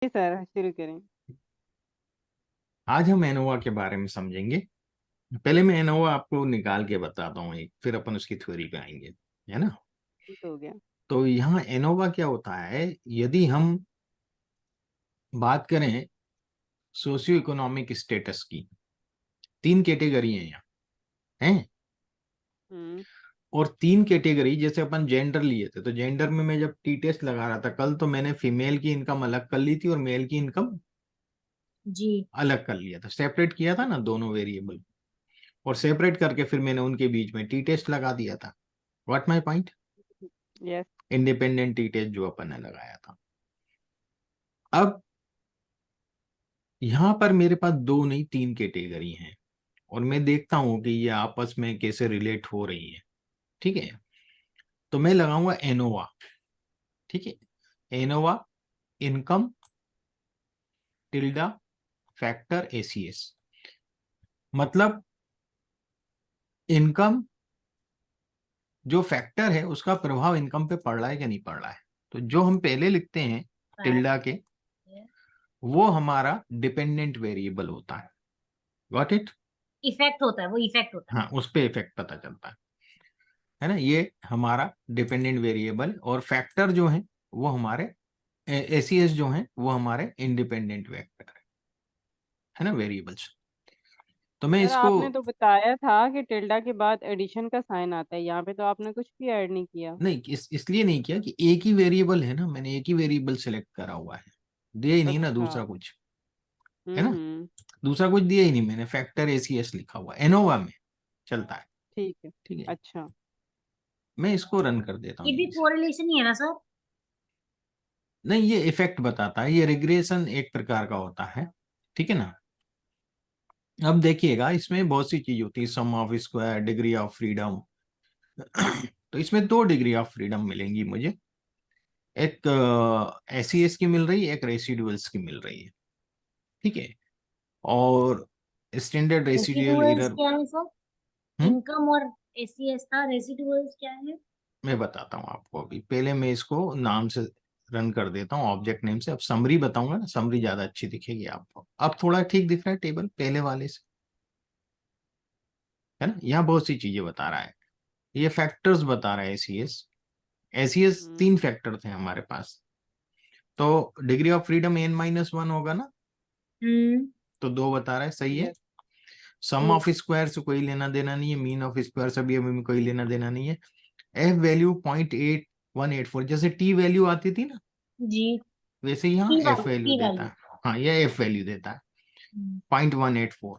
जी sir, शुरू करें। आज हम एनोवा के बारे में समझेंगे। पहले मैं एनोवा आपको निकाल के बताता हूँ एक, फिर अपन उसकी थ्योरी पे आएंगे, है ना। ठीक हो गया। तो यहाँ एनोवा क्या होता है, यदि हम बात करें सोशियो इकोनॉमिक स्टेटस की, तीन कैटेगरी है यहाँ, हैं। हम्म। और तीन कैटेगरी, जैसे अपन जेंडर लिए थे, तो जेंडर में मैं जब टी टेस्ट लगा रहा था कल, तो मैंने फीमेल की इनकम अलग कर ली थी और मेल की इनकम जी। अलग कर लिया था, सेपरेट किया था ना दोनों वेरिएबल। और सेपरेट करके फिर मैंने उनके बीच में टी टेस्ट लगा दिया था। What my point, yes. Independent t test जो अपन ने लगाया था। अब यहां पर मेरे पास दो नहीं तीन कैटेगरी हैं, और मैं देखता हूं कि ये आपस में कैसे रिलेट हो रही है। ठीक है, तो मैं लगाऊंगा एनोवा। ठीक है, ANOVA income tilde factor ACS. मतलब इनकम जो फैक्टर है उसका प्रभाव इनकम पे पड़ रहा है कि नहीं पड़ रहा है। तो जो हम पहले लिखते हैं टिल्डा के, वो हमारा डिपेंडेंट वेरिएबल होता है। Got it. इफेक्ट होता है, वो इफेक्ट होता हाँ, उस पे इफेक्ट पता चलता है ना। ये हमारा डिपेंडेंट वेरिएबल, और फैक्टर जो है वो हमारे एसीएस जो है वो हमारे इंडिपेंडेंट वेक्टर है ना, वेरिएबल्स। तो मैं सर, इसको आपने तो बताया था कि टिल्डा के बाद एडिशन का साइन आता है, यहाँ पे तो आपने कुछ भी ऐड नहीं किया। नहीं, इसलिए नहीं किया कि एक ही वेरिएबल है ना, मैंने एक ही वेरिएबल सेलेक्ट करा हुआ है, दिया ही नहीं ना अच्छा। दूसरा कुछ, है ना। हम्म। दूसरा कुछ दिया ही नहीं मैंने, फैक्टर एसीएस लिखा हुआ है, एनोवा में चलता है। ठीक है। ठीक है, अच्छा। मैं इसको रन कर देता हूँ है। ये भी यहीं से। कोरिलेशन ही है ना सर? नहीं, ये इफेक्ट बताता है, ये रिग्रेशन एक प्रकार का होता है। ठीक है ना। अब देखिएगा, इसमें बहुत सी चीज होती है, sum of square, degree of freedom. तो इसमें दो डिग्री ऑफ फ्रीडम मिलेंगी मुझे, एक एसीएस की मिल रही है, एक रेसिडुअल्स की मिल रही है। ठीक है, और स्टैंडर्ड रेसिडुअल रेसिडुअल्स एरर। क्या है सर? इनकम और एसीएस था, रेसिडुअल्स क्या है? मैं बताता हूँ आपको, अभी पहले मैं इसको नाम से रन कर देता हूँ, ऑब्जेक्ट नेम से। अब समरी बताऊंगा ना, समरी ज्यादा अच्छी दिखेगी आपको। अब थोड़ा ठीक दिख रहा है टेबल पहले वाले से, है ना। यहाँ बहुत सी चीजें बता रहा है, ये फैक्टर्स बता रहा है एसीएस। एसीएस हम्म। तीन फैक्टर थे हमारे पास, तो डिग्री ऑफ फ्रीडम n-1 होगा ना, हम्म। तो दो बता रहा है, सही है। यस। सम जी। ऑफ स्क्वायर से कोई लेना देना नहीं है, मीन ऑफ स्क्वायर से भी अभी कोई लेना देना नहीं है। एफ वैल्यू 0.8184, जैसे टी वैल्यू आती थी ना, जी। वैसे यहाँ पी एफ वाली, वैल्यू पी देता वाली। है। हाँ, यह एफ वैल्यू देता है 0.184।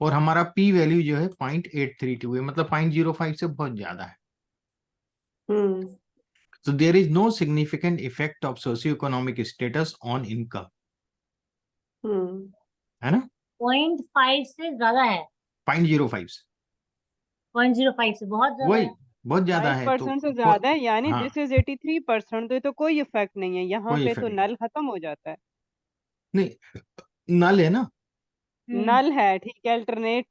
और हमारा पी वैल्यू जो है 0.832 है, मतलब 0.05 से बहुत ज्यादा है। हम्म। तो there is no significant effect of socio economic status on income, hmm. है ना। 0.5 से ज्यादा है? 0.05 से, 0.05 से बहुत ज्यादा वही है। बहुत ज्यादा फाइव है तो परसेंट से ज्यादा है, यानी हाँ, दिस इज 83%। तो ये तो कोई इफेक्ट नहीं है, यहाँ कोई पे तो इफेक्ट नल खत्म हो जाता है। नहीं, नल है ना। हम्म। नल है, ठीक है, अल्टरनेट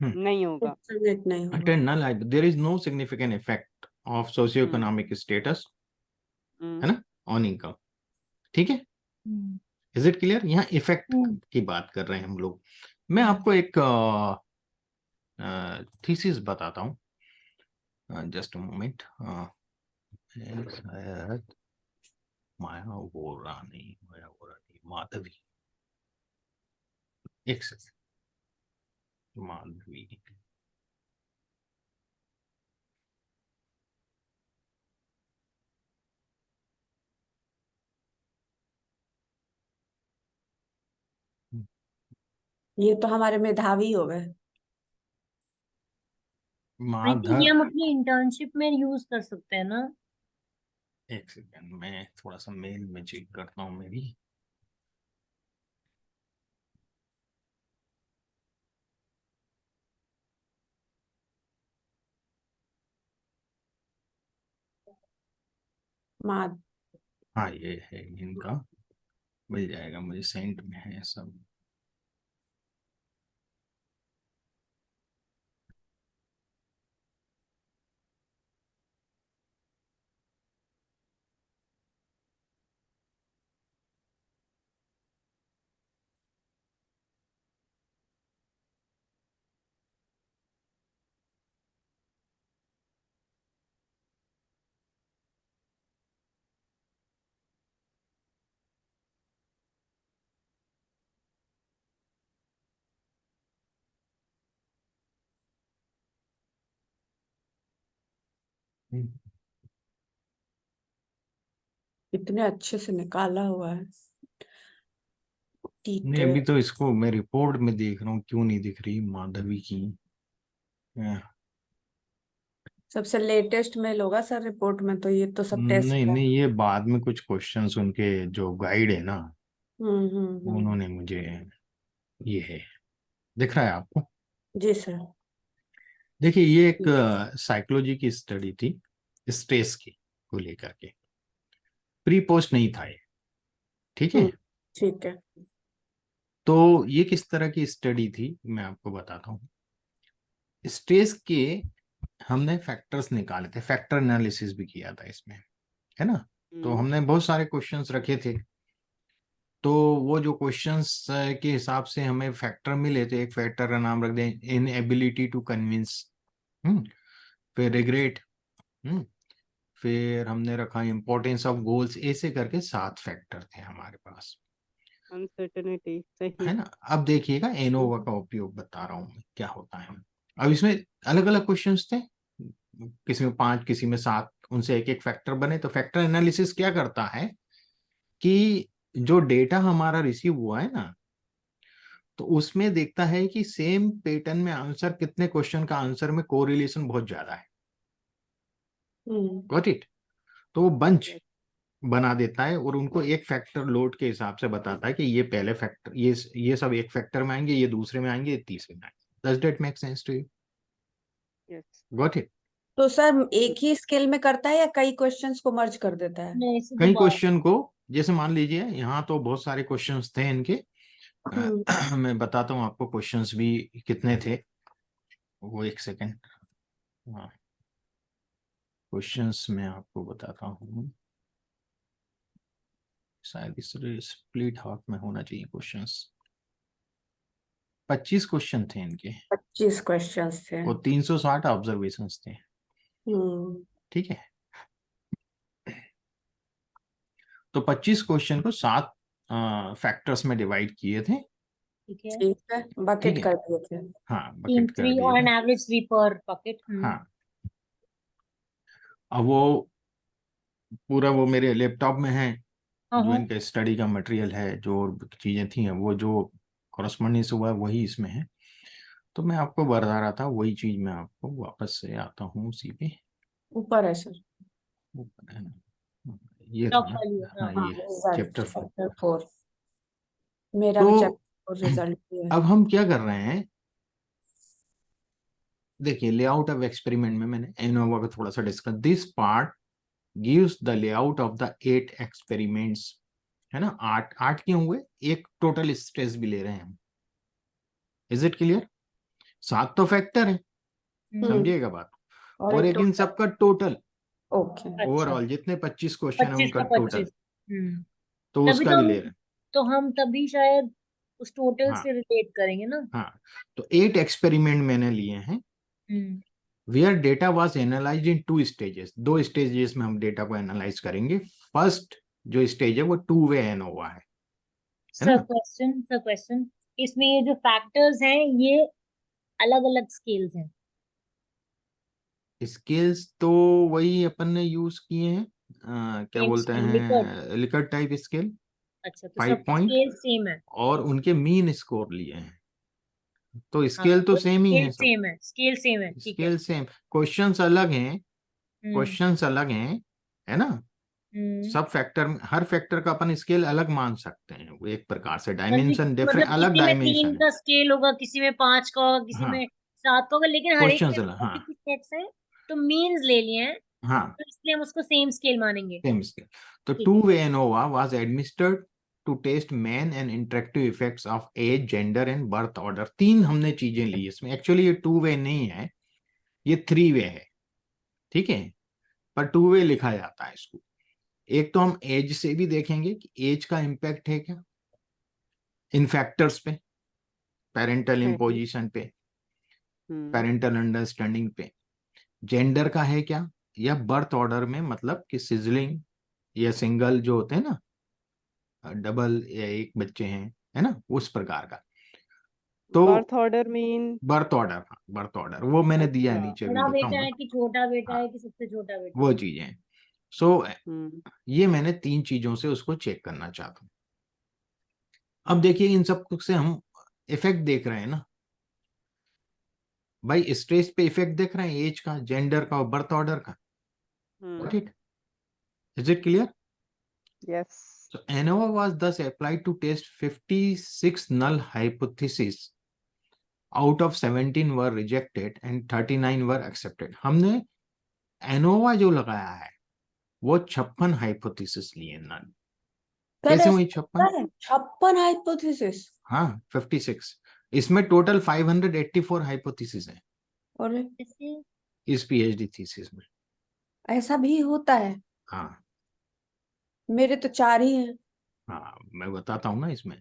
नहीं होगा। इंटरनेट नहीं होगा। नल है, there is no significant effect of socio hmm. Economic status, है हम्म। ना, ऑन इनकम। ठीक है, हम्म। Is it clear. यहाँ इफेक्ट हम्म। की बात कर रहे हैं हम लोग। मैं हम्म। आपको एक थीसिस बताता हूँ, जस्ट मोमेंट। शायद माया वो रानी, माया वो रानी, माधवी, एक सेकंड, माधवी। ये तो हमारे मेधावी हो गए। आई थिंक ये माधव, हम अपनी इंटर्नशिप में यूज कर सकते हैं ना? एक सेकंड, मैं थोड़ा सा मेल में चेक करता हूँ मेरी। माँ। हाँ, ये है इनका, मिल जाएगा मुझे, सेंट में है सब। इतने अच्छे से निकाला हुआ है नहीं, डिटेल। अभी तो इसको मैं रिपोर्ट में देख रहा हूँ, क्यों नहीं दिख रही माधवी की। सबसे लेटेस्ट मेल होगा सर रिपोर्ट में, तो ये तो सब टेस्ट नहीं है। नहीं, ये बाद में कुछ क्वेश्चंस उनके जो गाइड है ना, हम्म। उन्होंने मुझे, ये है, दिख रहा है आपको? जी सर। देखिए, ये एक साइकोलॉजी की स्टडी थी, स्ट्रेस की को लेकर के। प्री पोस्ट नहीं था ये, ठीक है? ठीक है। तो ये किस तरह की स्टडी थी मैं आपको बताता हूँ। स्ट्रेस के हमने फैक्टर्स निकाले थे, फैक्टर एनालिसिस भी किया था इसमें, है ना? तो हमने बहुत सारे क्वेश्चंस रखे थे। तो वो जो क्वेश्चंस के हिसाब से हमें फैक्टर मिले थे, एक फैक्टर का नाम रख दें इनएबिलिटी टू कन्विंस, फिर रिग्रेट, फिर हमने रखा इंपॉर्टेंस ऑफ गोल्स, ऐसे करके 7 फैक्टर थे हमारे पास, अनसर्टेनिटी, सही। है ना? अब देखिएगा एनोवा का उपयोग बता रहा हूँ मैं क्या होता है। अब इसमें अलग अलग क्वेश्चंस थे, किसी में 5, किसी में 7, उनसे एक एक फैक्टर बने। तो फैक्टर एनालिसिस क्या करता है कि जो डेटा हमारा रिसीव हुआ है ना, तो उसमें देखता है कि सेम पैटर्न में आंसर, कितने क्वेश्चन का आंसर में कोरिलेशन बहुत ज्यादा है। Got it? तो वो बंच बना देता है और उनको एक फैक्टर लोड के हिसाब से बताता है कि ये पहले फैक्टर, ये सब एक फैक्टर में आएंगे, ये दूसरे में आएंगे, ये तीसरे में आएंगे। Does that make sense to you? Yes. Got it? तो सर एक ही स्केल में करता है या कई क्वेश्चंस को मर्ज कर देता है? नहीं ऐसे कई दोबारा। क्वेश्चन को, जैसे मान लीजिए यहाँ तो बहुत सारे क्वेश्चंस थे इनके, मैं बताता हूँ आपको क्वेश्चंस भी कितने थे वो, एक सेकेंड। हाँ, क्वेश्चंस मैं आपको बताता हूँ, शायद इस स्प्लिट हाफ में होना चाहिए क्वेश्चंस। 25 क्वेश्चन थे इनके 25 क्वेश्चंस थे। और 360 ऑब्जर्वेशंस थे, हम्म। ठीक है? तो 25 क्वेश्चन को 7 फैक्टर्स में डिवाइड किए थे, ठीक है। ठीक है, ठीक बकेट है? कर दिए थे। हाँ, तीन बकेट कर 3 दिए ऑन थे। एवरेज 3 पर पॉकेट। हाँ, अब वो पूरा वो मेरे लैपटॉप में है, हाँ जो हाँ। इनका स्टडी का मटेरियल है, जो चीजें थी वो जो कॉरस्पॉन्डेंस हुआ है वही इसमें है। तो मैं आपको बता रहा था वही चीज, मैं आपको वापस से आता हूँ उसी पे, ऊपर है सर। ऊपर है ना, ये था टॉप ना? वाली है, हाँ, हाँ। हाँ, ये रिजल्ट चैप्टर 4। चैप्टर 4। मेरा तो भी चैप्टर 4 रिजल्ट भी है। अब हम क्या कर रहे हैं, देखिए लेआउट ऑफ एक्सपेरिमेंट में मैंने एनोवा को थोड़ा सा discuss, this part gives the layout of the 8 experiments, है ना? 8 क्यों हुए, एक टोटल स्ट्रेस भी ले रहे हैं हम। Is it clear? 7 तो फैक्टर है, हम्म। समझिएगा बात, और और एक एक इन टोटल। सबका टोटल, ओके। अच्छा। ओवरऑल जितने 25 क्वेश्चन है 25 उनका का टोटल, 25। तो तभी उसका तो भी हम ले रहे हैं। तो हम तभी शायद उस टोटल हाँ से रिलेट करेंगे ना। हाँ, तो 8 एक्सपेरिमेंट मैंने लिए हैं, hmm. Where data was analysed in 2 stages. 2 stages में हम डेटा को एनालाइज करेंगे। फर्स्ट जो स्टेज है वो 2 वे एनोवा है सर ना? क्वेश्चन इसमें ये जो फैक्टर्स हैं ये अलग अलग स्केल्स हैं। स्केल्स तो वही अपन ने यूज किए हैं, क्या सेम बोलते स्केल लिकर्ट। हैं, लिकर्ट टाइप स्केल, अच्छा तो 5 सबका पॉइंट, स्केल सेम है। और उनके मीन स्कोर लिए हैं। तो हाँ स्केल तो तो सेम ही स्केल है सब, सेम है, स्केल सेम है, ठीक है। स्केल सेम, क्वेश्चंस अलग हैं, हम्म। क्वेश्चंस अलग हैं, है ना? हम्म। सब फैक्टर, हर फैक्टर का अपन स्केल अलग मान सकते हैं, वो एक प्रकार से मतलब डायमेंशन डिफरेंट, मतलब अलग किसी में 3 डायमेंशन है। का स्केल होगा, किसी में 5 का होगा, किसी हाँ, में 7 का होगा, लेकिन हर एक क्वेश्चंस के अलग, हाँ 46 सेट्स हैं। तो मीन्स ले लिए हैं, हाँ, तो इसलिए हम उसको सेम स्केल मानेंगे। Same scale. तो ठीक टू है। Way ANOVA was administered to test main and interactive effects of age, gender and birth order. 3 हमने चीजें ली इसमें, एक्चुअली ये 2 वे नहीं है, ये 3 वे है, ठीक है? पर 2 वे लिखा जाता है इसको। एक तो हम एज से भी देखेंगे कि एज का इम्पैक्ट है क्या इन फैक्टर्स पे, पेरेंटल सही। इम्पोजिशन पे, हम्म। पेरेंटल अंडरस्टैंडिंग पे। जेंडर का है क्या, या बर्थ ऑर्डर में, मतलब कि सिजलिंग या सिंगल जो होते हैं ना, डबल या एक बच्चे हैं, है ना, उस प्रकार का। तो birth order mean? Birth order, birth order वो मैंने दिया है, अच्छा। नीचे भी बड़ा बेटा दिखाऊंगा। है कि छोटा बेटा हाँ, है कि सबसे छोटा बेटा वो है? चीजें। सो हम्म। ये मैंने 3 चीजों से उसको चेक करना चाहता हूँ। अब देखिए इन सब से हम इफेक्ट देख रहे हैं ना भाई, स्ट्रेस पे इफेक्ट देख रहे हैं, एज का, जेंडर का और बर्थ ऑर्डर का। Got it? Is it clear? Yes. So ANOVA was thus applied to test 56 null hypotheses. Out of 17 were rejected and 39 were accepted. हमने ANOVA जो लगाया है वो 56 हाइपोथेसिस लिए नल। सर कैसे ऐसा हुई 56? होता है 56 हाइपोथेसिस? हाँ 56, इसमें टोटल 584 हाइपोथेसिस है और इससे इस पीएचडी थीसिस में। ऐसा भी होता है? हाँ मेरे तो 4 ही हैं। हाँ, मैं बताता हूँ ना इसमें।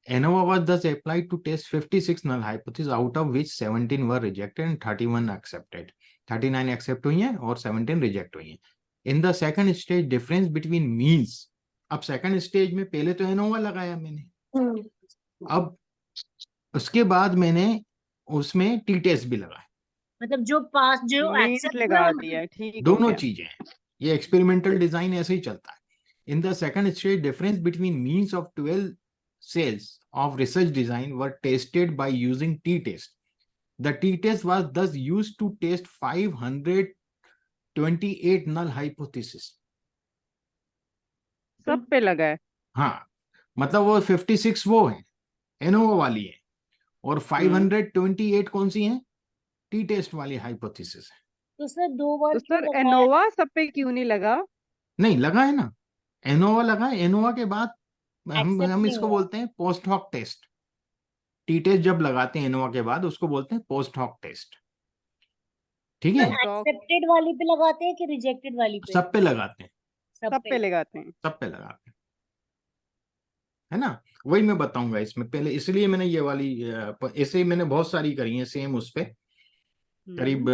ANOVA was thus applied to test 56 null hypotheses, out of which 17 were rejected and 31 accepted. 39 accept हुई हैं और 17 reject हुई हैं। In the second stage, difference between means. अब second stage में पहले तो ANOVA लगाया मैंने, अब उसके बाद मैंने उसमें टी टेस्ट भी लगाया। मतलब जो पास जो मीन्स एक्सेप्ट लगा हुआ दिया, ठीक हो दोनों गया। चीजें हैं, ये एक्सपेरिमेंटल डिजाइन ऐसे ही चलता है। In the second stage, difference between means of 12 cells of research design were tested by using t-test. The t-test was thus used to test 528 null hypotheses. सब पे लगा है। हाँ, मतलब वो 56 वो है एनोवा वाली है और 528 कौन सी है, टी टेस्ट वाली हाइपोथेसिस है। तो सर 2 बार तो क्यों सर लगाया? एनोवा सब पे क्यों नहीं लगा? नहीं लगा है ना, एनोवा लगा है, एनोवा के बाद एक्सेप्ट हम नहीं इसको हुआ। बोलते हैं post hoc test. T test जब लगाते हैं एनोवा के बाद उसको बोलते हैं पोस्ट हॉक टेस्ट, ठीक है। सर एक्सेप्टेड वाली पे लगाते हैं कि रिजेक्टेड वाली पे? सब पे लगाते हैं, सब सब पे पे लगाते हैं। सब पे लगाते हैं, है ना। वही मैं बताऊंगा इसमें पहले, इसलिए मैंने ये वाली ऐसे ही मैंने बहुत सारी करी है सेम उस पे, करीब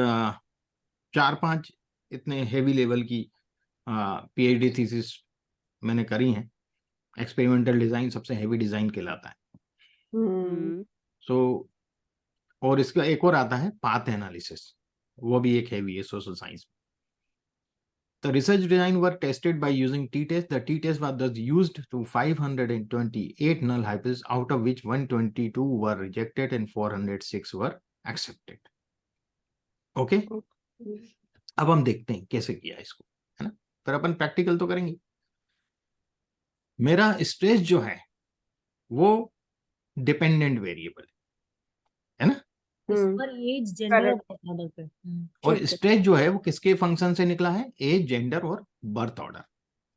4-5 इतने हेवी लेवल की पीएचडी थीसिस मैंने करी हैं। एक्सपेरिमेंटल डिजाइन सबसे हेवी डिजाइन कहलाता है। सो और इसका एक और आता है पाथ एनालिसिस, वो भी एक हेवी है सोशल साइंस में। The research design were tested by using t-test. The t-test was thus used to 528 null hypotheses, out of which 122 were rejected and 406 were accepted. Okay? अब हम देखते हैं कैसे किया इसको, है ना। फिर अपन प्रैक्टिकल तो करेंगे। मेरा स्ट्रेस जो है वो डिपेंडेंट वेरिएबल है ना, इस पर एज जेंडर और बर्थ ऑर्डर पे। और स्ट्रेस जो है वो किसके फंक्शन से निकला है, एज, जेंडर और बर्थ ऑर्डर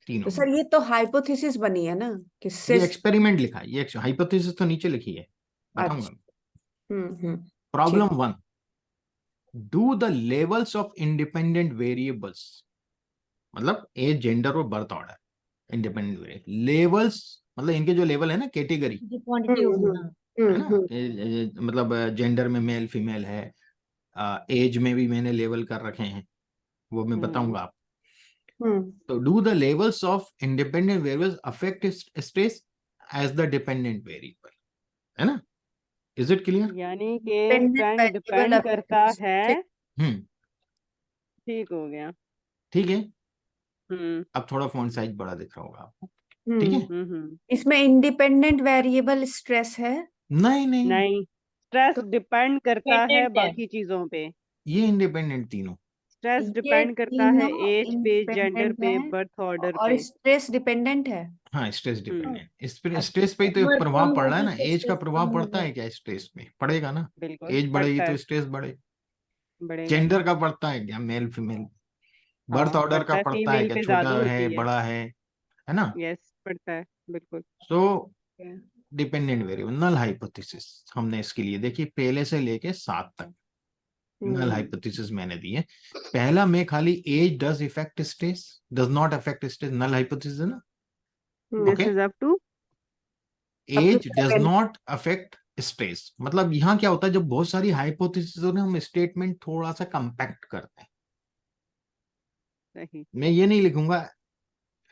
तीनों। तो सर ये तो हाइपोथेसिस बनी है ना कि ये सिस। एक्सपेरिमेंट लिखा है, ये हाइपोथेसिस तो नीचे लिखी है, बताऊंगा। अच्छा। Problem 1, do the levels of independent variables, मतलब एज, जेंडर और birth order independent variable, levels मतलब इनके जो लेवल है ना, कैटेगरी, जो क्वांटिटी होगी ना। है ना। मतलब जेंडर में मेल फीमेल है, एज में भी मैंने लेवल कर रखे हैं, वो मैं बताऊंगा आप। तो do the levels of independent variables affect stress as the dependent variable, है ना। Is it clear? यानी कि स्ट्रेंथ डिपेंड करता है। ठीक हो गया। ठीक है। अब थोड़ा फॉन्ट साइज बड़ा दिख रहा होगा आपको, ठीक है। इसमें इंडिपेंडेंट वेरिएबल स्ट्रेस है? नहीं नहीं, नहीं, स्ट्रेस डिपेंड करता है Dependent है। बाकी चीजों पे। ये इंडिपेंडेंट तीनों, स्ट्रेस ये डिपेंड करता है तीनों एज पे, जेंडर इंडिपेंडेंट पे, है बर्थ ऑर्डर और पे। स्ट्रेस डिपेंडेंट है। हाँ स्ट्रेस डिपेंडेंट, इस पर अच्छा। स्ट्रेस पे ही तो उम्र प्रभाव कम पड़ रहा है होगी ना, तो एज का स्ट्रेस प्रभाव कम पड़ता होगा। है क्या स्ट्रेस पे, पड़ेगा ना। बिल्कुल एज पड़ता बढ़ेगी तो है, स्ट्रेस बढ़े। बढ़ेगा। जेंडर का पड़ता है क्या, मेल फीमेल। बर्थ हाँ ऑर्डर पड़ता का है, पड़ता है फीमेल क्या, पे छोटा ज्यादा है होती बड़ा है ना। यस पड़ता है, बिल्कुल। So dependent variable null hypothesis हमने इसके लिए देखी पहले से लेके 7 तक नल हाइपोथेसिस मैंने दी है। पहला में खाली age does effect stress, does not affect stress, null hypothesis है ना। This is up to age does not affect stress, मतलब यहाँ क्या होता है जब बहुत सारी हाइपोथेसिस हो ना, हम स्टेटमेंट थोड़ा सा कंपैक्ट करते हैं। सही। मैं ये नहीं लिखूंगा,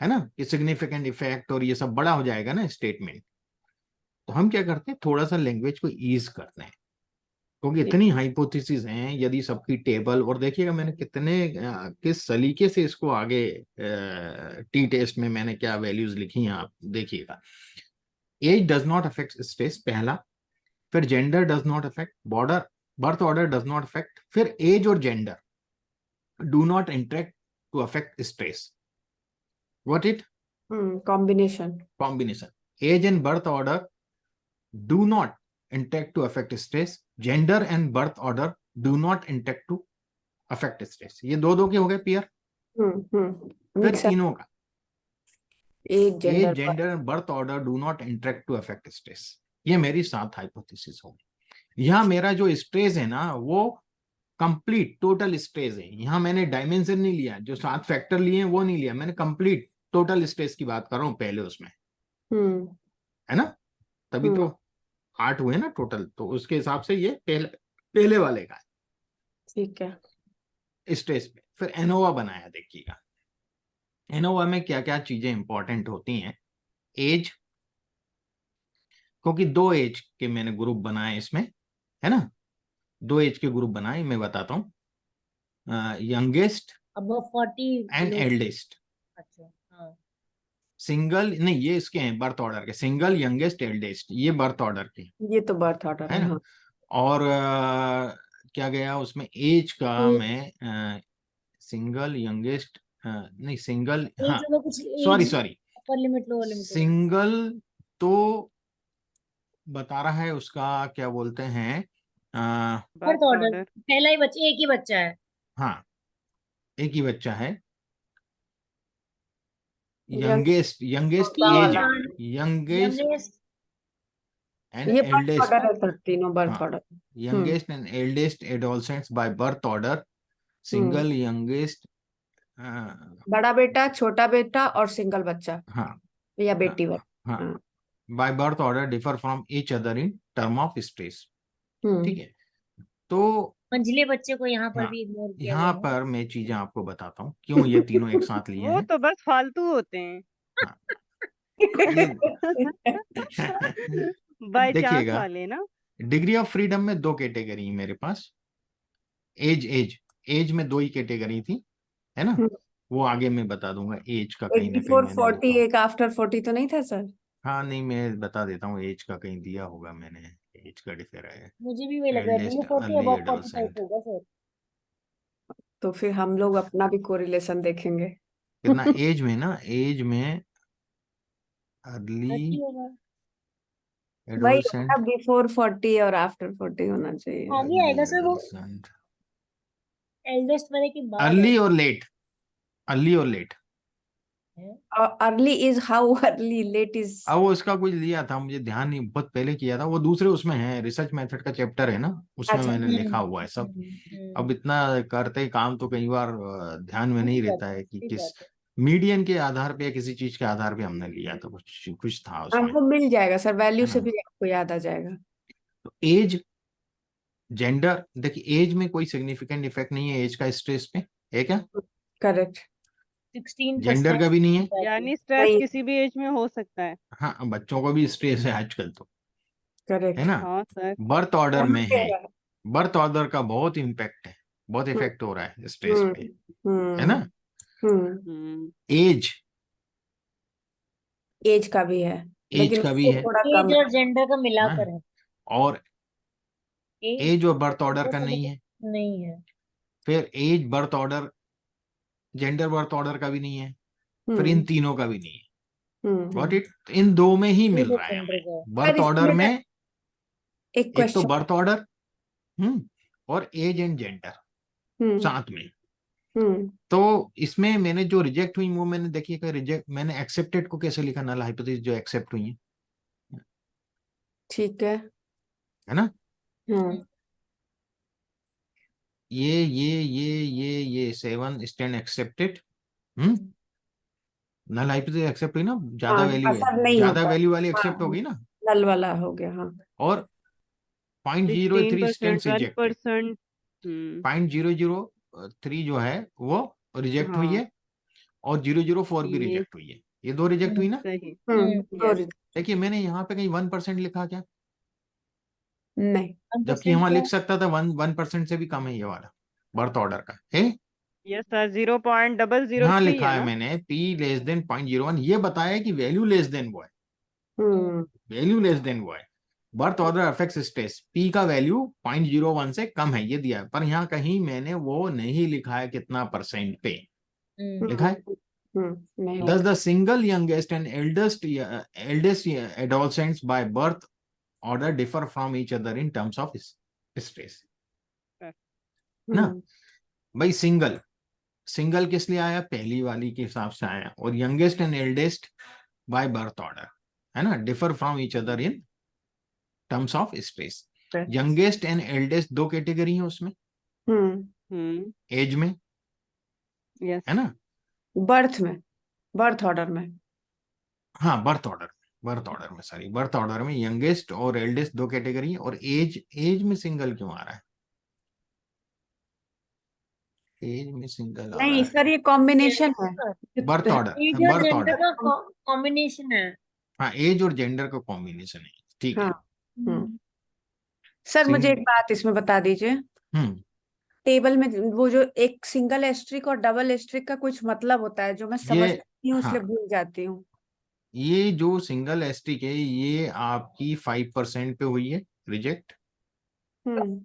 है ना, कि सिग्निफिकेंट इफेक्ट और ये सब बड़ा हो जाएगा ना स्टेटमेंट, तो हम क्या करते हैं, थोड़ा सा लैंग्वेज को ईज करते हैं, क्योंकि इतनी हाइपोथेसिस हैं। यदि सबकी टेबल, और देखिएगा मैंने कितने किस सलीके से इसको आगे टी टेस्ट में मैंने क्या वैल्यूज लिखी हैं, आप देखिएगा। Age does not affect stress, पहला। फिर gender does not affect, border birth order does not affect, फिर एज और gender do not interact to affect stress. What it? Combination. Combination. Age and birth order do not interact to affect stress. Gender and birth order do not interact to affect stress. ये दो के हो गए pair. फिर mix तीनों का age age, gender gender and birth order do not interact to affect stress. ये मेरी 7 हाइपोथेसिस होगी। यहाँ मेरा जो स्ट्रेस है ना, वो कंप्लीट टोटल स्ट्रेस है। यहाँ मैंने डायमेंशन नहीं लिया, जो 7 फैक्टर लिए हैं वो नहीं लिया, मैंने कंप्लीट टोटल स्ट्रेस की बात कर रहा हूँ पहले उसमें, है ना? तभी तो 8 हुए ना टोटल, तो उसके हिसाब से ये पहले वाले का ठीक है। स्ट्रेस पे। फिर एनोवा बनाया, देखिएगा एनोवा में क्या क्या चीजें इंपॉर्टेंट होती हैं। एज, क्योंकि 2 एज के मैंने ग्रुप बनाए इसमें, है ना? 2 एज के ग्रुप बनाए, मैं बताता हूँ। यंगेस्ट अबव 40 एंड लोग। एल्डेस्ट। अच्छा, हाँ। सिंगल नहीं, ये इसके हैं बर्थ ऑर्डर के, सिंगल, यंगेस्ट, एल्डेस्ट, ये बर्थ ऑर्डर के, ये तो बर्थ ऑर्डर है है। ना? हाँ। और क्या गया उसमें एज का, एज मैं सिंगल, यंगेस्ट, नहीं सिंगल, हाँ में कुछ sorry age sorry, upper limit lower limit होगा। सिंगल तो बता रहा है उसका, क्या बोलते हैं, बर्थ बर्थ ऑर्डर ऑर्डर। पहला ही बच्चा, एक ही बच्चा है। हाँ एक ही बच्चा है। यंग यंगेस्ट, यंगेस्ट एज, वाला यंगेस्ट यंगेस्ट एंड ये बर्थ एल्डेस्ट, ऑर्डर है सर, तीनों बर्थ हाँ order. Youngest and eldest adolescents by birth order, hmm single, youngest, बड़ा बेटा, छोटा बेटा और सिंगल बच्चा हाँ या हाँ बेटी बच्चा। हाँ, हाँ। By birth order differ from each other in term of stress. ठीक है, तो मंझले बच्चे को यहाँ पर हाँ भी इग्नोर किया यहाँ गया है। पर मैं चीजें आपको बताता हूँ क्यों ये तीनों एक साथ लिए वो हैं। तो बस फालतू होते हैं। हाँ ये बाय चांस देखिएगा, वाले ना। डिग्री ऑफ फ्रीडम में 2 कैटेगरी है मेरे पास। एज में 2 ही कैटेगरी थी, है ना? वो आगे मैं बता दूंगा, एज का एक कहीं ना कहीं बिफोर मैंने 40 लिखा। एक आफ्टर 40 तो नहीं था सर? हाँ नहीं, मैं बता देता हूँ, एज का कहीं दिया होगा मैंने, एज का डिफर है। मुझे भी वही लग रहा है, eldest, below 40 early above 45 adolescent, होगा सर। तो फिर हम लोग अपना भी कोरिलेशन देखेंगे। कितना एज में ना, एज में अर्ली 30 होगा। वही एडोलसेंट, बिफोर 40 और आफ्टर 40 होना चाहिए। आगे अर्ली आएगा सर वो, एडोलसेंट, एल्डेस्ट वाले के बाद अर्ली और लेट, अर्ली और लेट। है। और early is how early, late is. अब वो इसका कुछ लिया था, मुझे ध्यान नहीं, बहुत पहले किया था, वो दूसरे उसमें है, रिसर्च मेथड का चैप्टर है ना, उसमें अच्छा। मैंने लिखा हुआ है सब। अब इतना करते काम तो कई बार ध्यान में नहीं सही बात रहता है, है कि सही किस बात है। मीडियन के आधार पे या किसी चीज के आधार पे हमने लिया, तो कुछ कुछ था उसमें, आपको मिल जाएगा सर, वैल्यू है से ना? भी आपको याद आ जाएगा। तो एज, जेंडर, देखिए एज में कोई सिग्निफिकेंट इफेक्ट नहीं है एज का स्ट्रेस पे, है क्या? करेक्ट। जेंडर का भी नहीं है। यानी स्ट्रेस नहीं। किसी भी एज में हो सकता है। हाँ बच्चों को भी स्ट्रेस है आजकल तो, है करेक्ट। ना? हाँ सर। बर्थ ऑर्डर यहाँ में पे है, है। बर्थ ऑर्डर का बहुत इम्पैक्ट है, बहुत हम्म इफेक्ट हो रहा है स्ट्रेस हम्म पे, है हम्म ना? हम्म। एज, एज का भी है, एज लेकिन का भी उससे है, थोड़ा एज कम और है। जेंडर का हाँ? मिलाकर है। और एज एज और बर्थ ऑर्डर का नहीं है। नहीं है। फिर age, birth order, gender, birth order का भी नहीं है। फिर इन हम्म तीनों का भी नहीं है। Got hmm. इट? इन 2 में ही मिल एज और रहा है जेंडर हमें। का। बर्थ सर ऑर्डर इसमें ना में एक एक तो क्वेश्चन। बर्थ ऑर्डर, और एज एंड जेंडर हम्म साथ में। हम्म तो इसमें मैंने जो रिजेक्ट हुई वो मैंने देखिए, रिजेक्ट मैंने एक्सेप्टेड को कैसे लिखा, नल हाइपोथेसिस जो एक्सेप्ट हुई है, ठीक है। है ना? हम्म ये 7 stand accepted, null hypothesis accept हुई ना, ज्यादा हाँ, वैल्यू है, असर नहीं ज्यादा होता। वैल्यू वाली हाँ एक्सेप्ट हो हाँ, गई ना, नल वाला हो गया। हाँ। और 0.03 16%, स्टैंड रिजेक्टेड, 12%। 0.003 जो है वो रिजेक्ट हुई हाँ है, और 004 भी ये रिजेक्ट हुई है, ये 2 रिजेक्ट हुई ना। सही। और देखिए मैंने यहाँ पे कहीं 1% लिखा क्या, नहीं, जबकि वहां लिख सकता था 1% से भी कम है ये वाला बर्थ ऑर्डर का है। यस सर, 0.003 यहाँ लिखा है है ना। मैंने P लेस देन 0.01, ये बताया कि वैल्यू लेस देन वो है, हम्म वैल्यू लेस देन वो है। Birth order affects stress, P का वैल्यू 0.01 से कम है ये दिया है, पर यहाँ कहीं मैंने वो नहीं लिखा है कितना परसेंट पे लिखा है। नहीं Thus, लिखा। the single youngest and eldest adolescents by birth order differ from each other in terms of stress. ना भाई सिंगल, सिंगल किस लिए आया, पहली वाली के हिसाब से आया, और youngest and eldest by birth order है ना, differ from each other in terms of stress. Youngest and eldest 2 category है उसमें, एज में यस। है ना, बर्थ में, बर्थ ऑर्डर में। हाँ बर्थ ऑर्डर, बर्थ ऑर्डर में सॉरी, बर्थ ऑर्डर में यंगेस्ट और एल्डेस्ट 2 कैटेगरी है, और एज, एज में सिंगल क्यों आ रहा है, एज में सिंगल आ रहा नहीं है, सर, ये कॉम्बिनेशन है। बर्थ ऑर्डर, एज और बर्थ जेंडर ऑर्डर, का कॉम्बिनेशन है। हाँ एज और जेंडर का कॉम्बिनेशन है, ठीक है। हाँ। सर मुझे एक बात इसमें बता दीजिए, हम्म टेबल में वो जो एक सिंगल एस्ट्रिक और डबल एस्ट्रिक का कुछ मतलब होता है जो मैं ये समझती हूँ, इसलिए हाँ, भूल जाती हूँ। ये जो सिंगल एस्टिक है ये आपकी 5% पे हुई है रिजेक्ट, हम्म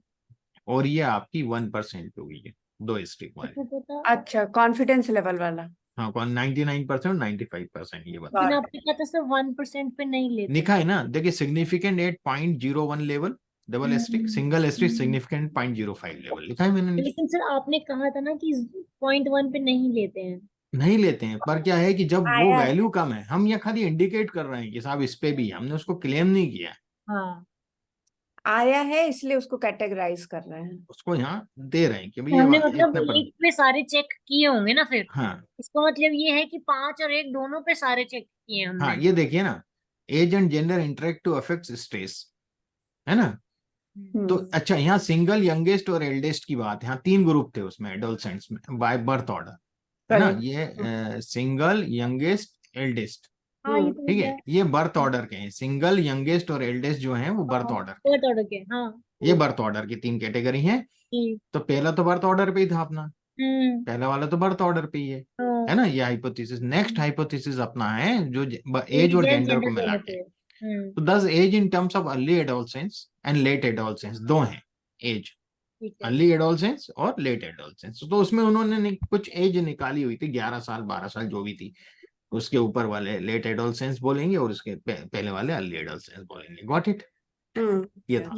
और ये आपकी 1% पे हुई है, 2 एस्टिक वाले। अच्छा, कॉन्फिडेंस लेवल वाला। हाँ कौन 99% 95% ये बता लेकिन आपने कहा था सर 1% पे नहीं लेते। लिखा है ना, देखिए significant at 0.01 level double asterisk, single asterisk significant 0.05 level लिखा है मैंने नीचे। लेकिन सर आपने कहा था ना कि 0.1 पे नहीं लेते हैं। नहीं लेते हैं, पर क्या है कि जब वो आया है। वैल्यू कम है, हम यहाँ खाली इंडिकेट कर रहे हैं कि साहब इस पे भी है, हमने उसको क्लेम नहीं किया, हाँ, आया है इसलिए उसको कैटेगराइज कर रहे हैं। उसको यहाँ दे रहे हैं कि भाई तो हमने ये मतलब इतने पर। एक पे सारे चेक किए होंगे ना फिर। हाँ इसका मतलब ये है कि 5 और 1 दोनों पे सारे चेक किए हाँ, हमने। ये देखिए ना, age and gender interact to affect stress है ना। तो अच्छा यहाँ सिंगल, यंगेस्ट और एल्डेस्ट की बात है, यहाँ 3 ग्रुप थे उसमें एडोलसेंट्स में बाय बर्थ ऑर्डर है ना, करेक्ट। ये सिंगल, यंगेस्ट, एल्डेस्ट, हाँ, ये तो ठीक मुझे है, ये बर्थ ऑर्डर के हैं, सिंगल, यंगेस्ट और एल्डेस्ट जो हैं वो बर्थ ऑर्डर के, बहुत ऑर्डर के। हाँ। ये बर्थ ऑर्डर की 3 कैटेगरी हैं। तो पहला तो बर्थ ऑर्डर पे ही था अपना, पहला वाला तो बर्थ ऑर्डर पे ही है ना, ये हाइपोथेसिस। नेक्स्ट हाइपोथेसिस अपना है जो एज और जेंडर को मिला के, तो 10 age in terms of early adolescence and late adolescence, 2 हैं एज, अर्ली एडोलसेंस और लेट एडोलसेंस। तो उसमें उन्होंने कुछ एज निकाली हुई थी, 11 साल 12 साल जो भी थी, उसके ऊपर वाले लेट एडोलसेंस बोलेंगे और उसके पहले वाले अर्ली एडोलसेंस बोलेंगे। गॉट इट, ये था।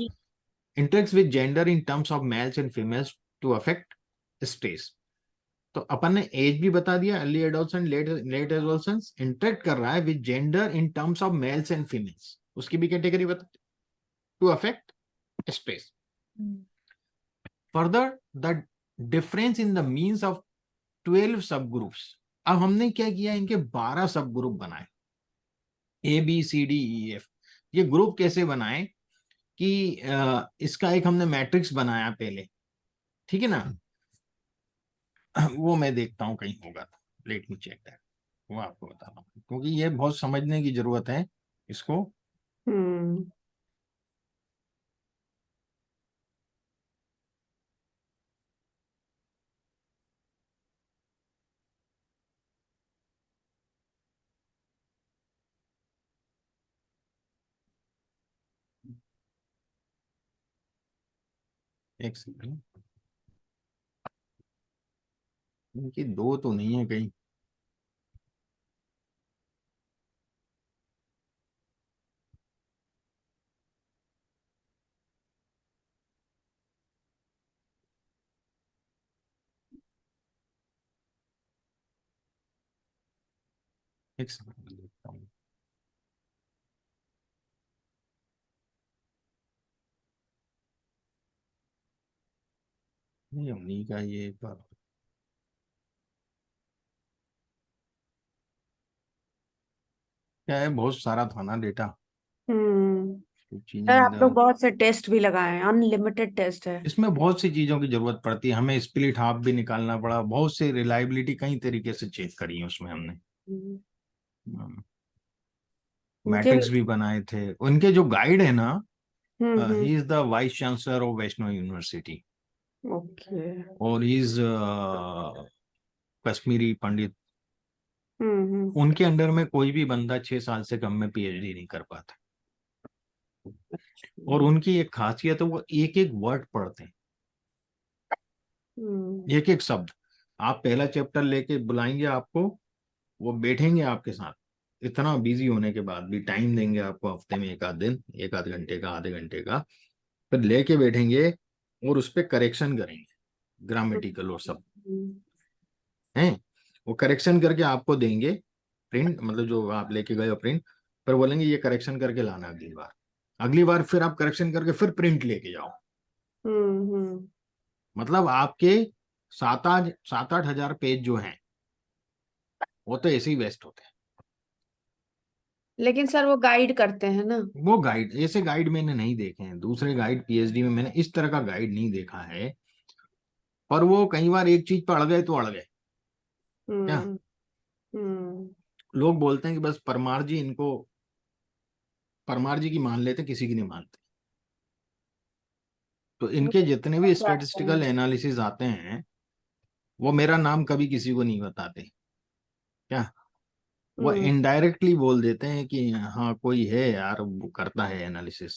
Interacts with gender in terms of males and females to affect stress. तो अपन ने एज भी बता दिया, early adolescent, late adolescence interact कर रहा है with gender in terms of males and females, उसकी भी कैटेगरी बता, to affect stress. Further the difference in the means of 12 sub groups. अब हमने क्या किया, इनके 12 सब ग्रुप बनाए, ABCDEF। ये ग्रुप कैसे बनाए कि इसका एक हमने मैट्रिक्स बनाया पहले, ठीक है ना, वो मैं देखता हूँ कहीं होगा तो लेट मी चेक दैट, वो आपको बताता हूँ क्योंकि ये बहुत समझने की जरूरत है इसको। हम्म एक सेकंड, इनकी 2 तो नहीं है कहीं, एक सेकंड देखता हूँ। नहीं उन्हीं का ये पर क्या है, बहुत सारा था ना डेटा, हम्म कुछ सर चीजें आप लोग इधर, बहुत से टेस्ट भी लगाए हैं, अनलिमिटेड टेस्ट है। इसमें बहुत सी चीजों की जरूरत पड़ती है, हमें स्प्लिट हाफ भी निकालना पड़ा, बहुत से रिलायबिलिटी कई तरीके से चेक करी है उसमें हमने। मुझे मैट्रिक्स भी बनाए थे। उनके जो गाइड है ना, hmm he is the vice chancellor of Vaishnav university, okay और ही इज कश्मीरी पंडित। हम्म उनके अंडर में कोई भी बंदा 6 साल से कम में पीएचडी नहीं कर पाता। और उनकी एक खासियत है, वो एक एक वर्ड पढ़ते हैं, एक एक शब्द। आप पहला चैप्टर लेके बुलाएंगे आपको, वो बैठेंगे आपके साथ, इतना बिजी होने के बाद भी टाइम देंगे आपको, हफ्ते में एक आध दिन, एक आध घंटे का, आधे घंटे का, फिर लेके बैठेंगे और उस पर करेक्शन करेंगे, ग्रामेटिकल और सब हैं। वो करेक्शन करके आपको देंगे प्रिंट, मतलब जो आप लेके गए हो प्रिंट, फिर बोलेंगे ये करेक्शन करके लाना अगली बार। अगली बार फिर आप करेक्शन करके फिर प्रिंट लेके जाओ। हम्म मतलब आपके 7-8 हजार पेज जो हैं, वो तो ऐसे ही वेस्ट होते हैं। लेकिन सर वो गाइड करते हैं ना। वो गाइड, ऐसे गाइड मैंने नहीं देखे हैं, दूसरे गाइड पीएचडी में मैंने इस तरह का गाइड नहीं देखा है। पर वो कई बार एक चीज पर अड़ गए तो अड़ गए। क्या हम्म हम्म लोग बोलते हैं कि बस परमार जी इनको, परमार जी की मान लेते, किसी की नहीं मानते। तो इनके मुझे जितने समझ भी आता है। स्टैटिस्टिकल एनालिसिस आते हैं, वो मेरा नाम कभी किसी को नहीं बताते। क्या वो हम्म इनडायरेक्टली बोल देते हैं कि हाँ कोई है यार वो करता है एनालिसिस।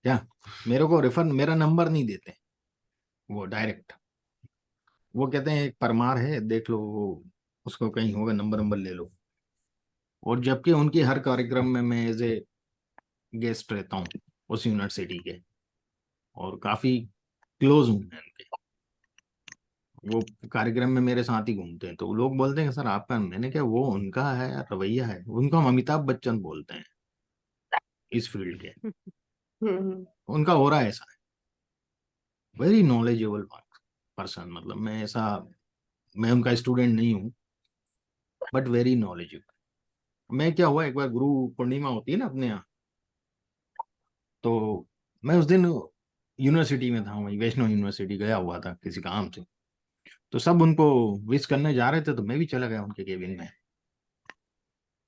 क्या मेरे को रेफर, मेरा नंबर नहीं देते वो डायरेक्ट। वो कहते हैं एक परमार है, देख लो वो, उसको कहीं होगा, नंबर नंबर ले लो। और जबकि उनकी हर कार्यक्रम में मैं एज ए गेस्ट रहता हूँ उस यूनिवर्सिटी के, और काफी क्लोज हूँ मैं उनके। वो कार्यक्रम में मेरे साथ ही घूमते हैं, तो लोग बोलते हैं सर आपका, मैंने क्या, वो उनका है रवैया है, उनको हम अमिताभ बच्चन बोलते हैं इस फील्ड के। हम्म उनका हो रहा है ऐसा, वेरी नॉलेजेबल पर्सन। मतलब मैं ऐसा, मैं उनका स्टूडेंट नहीं हूँ, बट वेरी नॉलेजेबल। मैं क्या हुआ, एक बार गुरु पूर्णिमा होती है ना अपने यहाँ, तो मैं उस दिन यूनिवर्सिटी में था, वही वैष्णव यूनिवर्सिटी गया हुआ था किसी काम से। तो सब उनको विश करने जा रहे थे, तो मैं भी चला गया उनके केबिन में।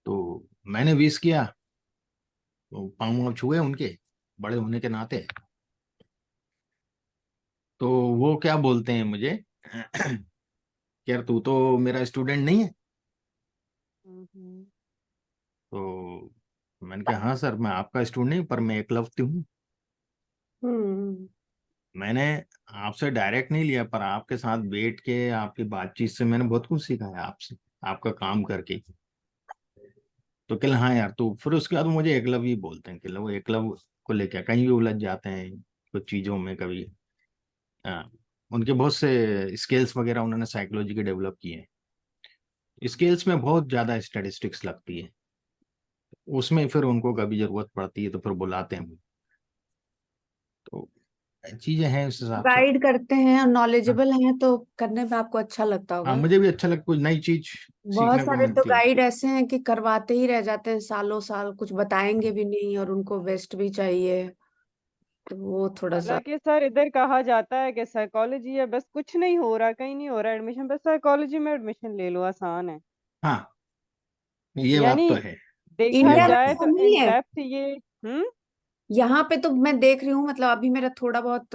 तो मैंने विश किया, तो पाँव वाँव छुए उनके, बड़े होने के नाते। तो वो क्या बोलते हैं मुझे कि यार तू तो मेरा स्टूडेंट नहीं है। हम्म। तो मैंने कहा हाँ सर, मैं आपका स्टूडेंट नहीं, पर मैं एकलव्य हूँ। हम्म मैंने आपसे डायरेक्ट नहीं लिया, पर आपके साथ बैठ के आपकी बातचीत से मैंने बहुत कुछ सीखा है आपसे, आपका काम करके। तो कल हाँ यार, तो फिर उसके बाद वो मुझे एकलव्य ही बोलते हैं, कि वो एकलव्य को लेकर कहीं भी उलझ जाते हैं कुछ चीजों में कभी। हाँ, उनके बहुत से स्किल्स वगैरह उन्होंने साइकोलॉजी के डेवलप किए हैं। स्किल्स में बहुत ज्यादा स्टैटिस्टिक्स लगती है, उसमें फिर उनको कभी जरूरत पड़ती है तो फिर बुलाते हैं। तो चीजें हैं उस हिसाब से। गाइड करते हैं और हाँ, नॉलेजेबल हैं तो करने में आपको अच्छा लगता हाँ होगा। मुझे भी अच्छा लगता, कुछ नई चीज बहुत सीखने को सारे तो मिलती है। गाइड ऐसे हैं कि करवाते ही रह जाते हैं सालों साल, कुछ बताएंगे भी नहीं और उनको वेस्ट भी चाहिए, तो वो थोड़ा सा। हालांकि सर इधर कहा जाता है कि साइकोलॉजी है, बस कुछ नहीं हो रहा, कहीं नहीं हो रहा एडमिशन, बस साइकोलॉजी में एडमिशन ले लो, आसान है। हाँ, ये बात यानी तो है, ये देखा इंडिया में बात जाए तो तो तो नहीं इन है। डेप्थ ये। हम्म। यहाँ पे तो मैं देख रही हूँ, मतलब अभी मेरा थोड़ा बहुत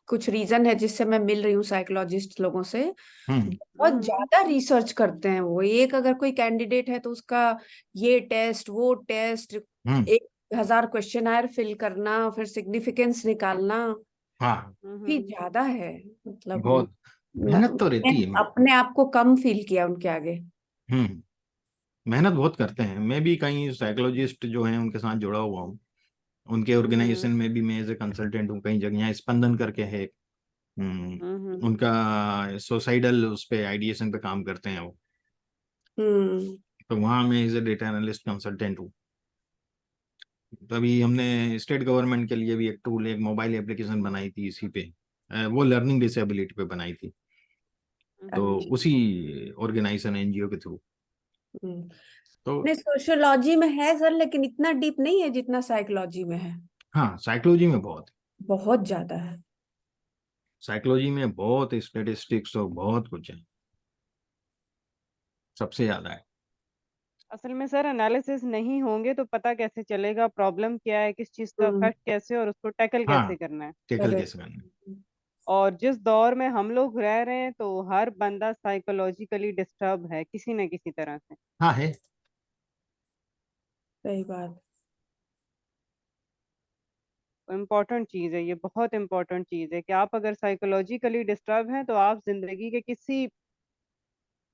कुछ रीजन है जिससे मैं मिल रही हूँ साइकोलॉजिस्ट लोगों से। हम्म बहुत ज्यादा रिसर्च करते हैं वो, एक अगर कोई कैंडिडेट है तो उसका ये टेस्ट वो टेस्ट, हम्म 1,000 क्वेश्चन फिल करना, फिर सिग्निफिकेंस निकालना, हाँ, भी ज्यादा है। मतलब बहुत मेहनत तो मैंने रहती है। अपने आप को कम फील किया उनके आगे। हम्म मेहनत बहुत करते हैं। मैं भी कई साइकोलॉजिस्ट जो हैं उनके साथ जुड़ा हुआ हूँ, उनके हम्म ऑर्गेनाइजेशन में भी मैं एज ए कंसल्टेंट हूँ। कई जगह यहाँ स्पंदन करके है, हम्म। उनका सोसाइडल उस पे आइडिएशन पे काम करते हैं वो। हम्म तो वहाँ मैं as a data analyst consultant हूँ। तभी हमने स्टेट गवर्नमेंट के लिए भी एक टूल, एक मोबाइल एप्लीकेशन बनाई थी इसी पे, वो लर्निंग डिसेबिलिटी पे बनाई थी। तो हम्म। उसी ऑर्गेनाइजेशन एनजीओ के थ्रू। हम्म। तो नहीं, सोशियोलॉजी में है सर, लेकिन इतना डीप नहीं है जितना साइकोलॉजी में है। हाँ, साइकोलॉजी में बहुत, बहुत ज्यादा है। साइकोलॉजी में बहुत स्टेटिस्टिक्स और बहुत कुछ है, सबसे ज्यादा है। असल में सर एनालिसिस नहीं होंगे तो पता कैसे चलेगा प्रॉब्लम क्या है, किस चीज़ का हम्म इफेक्ट कैसे और उसको टैकल हाँ कैसे करना है। टेकल करेक्ट कैसे करना है। और जिस दौर में हम लोग रह रहे हैं तो हर बंदा साइकोलॉजिकली डिस्टर्ब है किसी न किसी तरह से। हाँ है। सही बात। इम्पोर्टेंट चीज़ है ये, बहुत इम्पोर्टेंट चीज़ है कि आप अगर साइकोलॉजिकली डिस्टर्ब हैं तो आप जिंदगी के किसी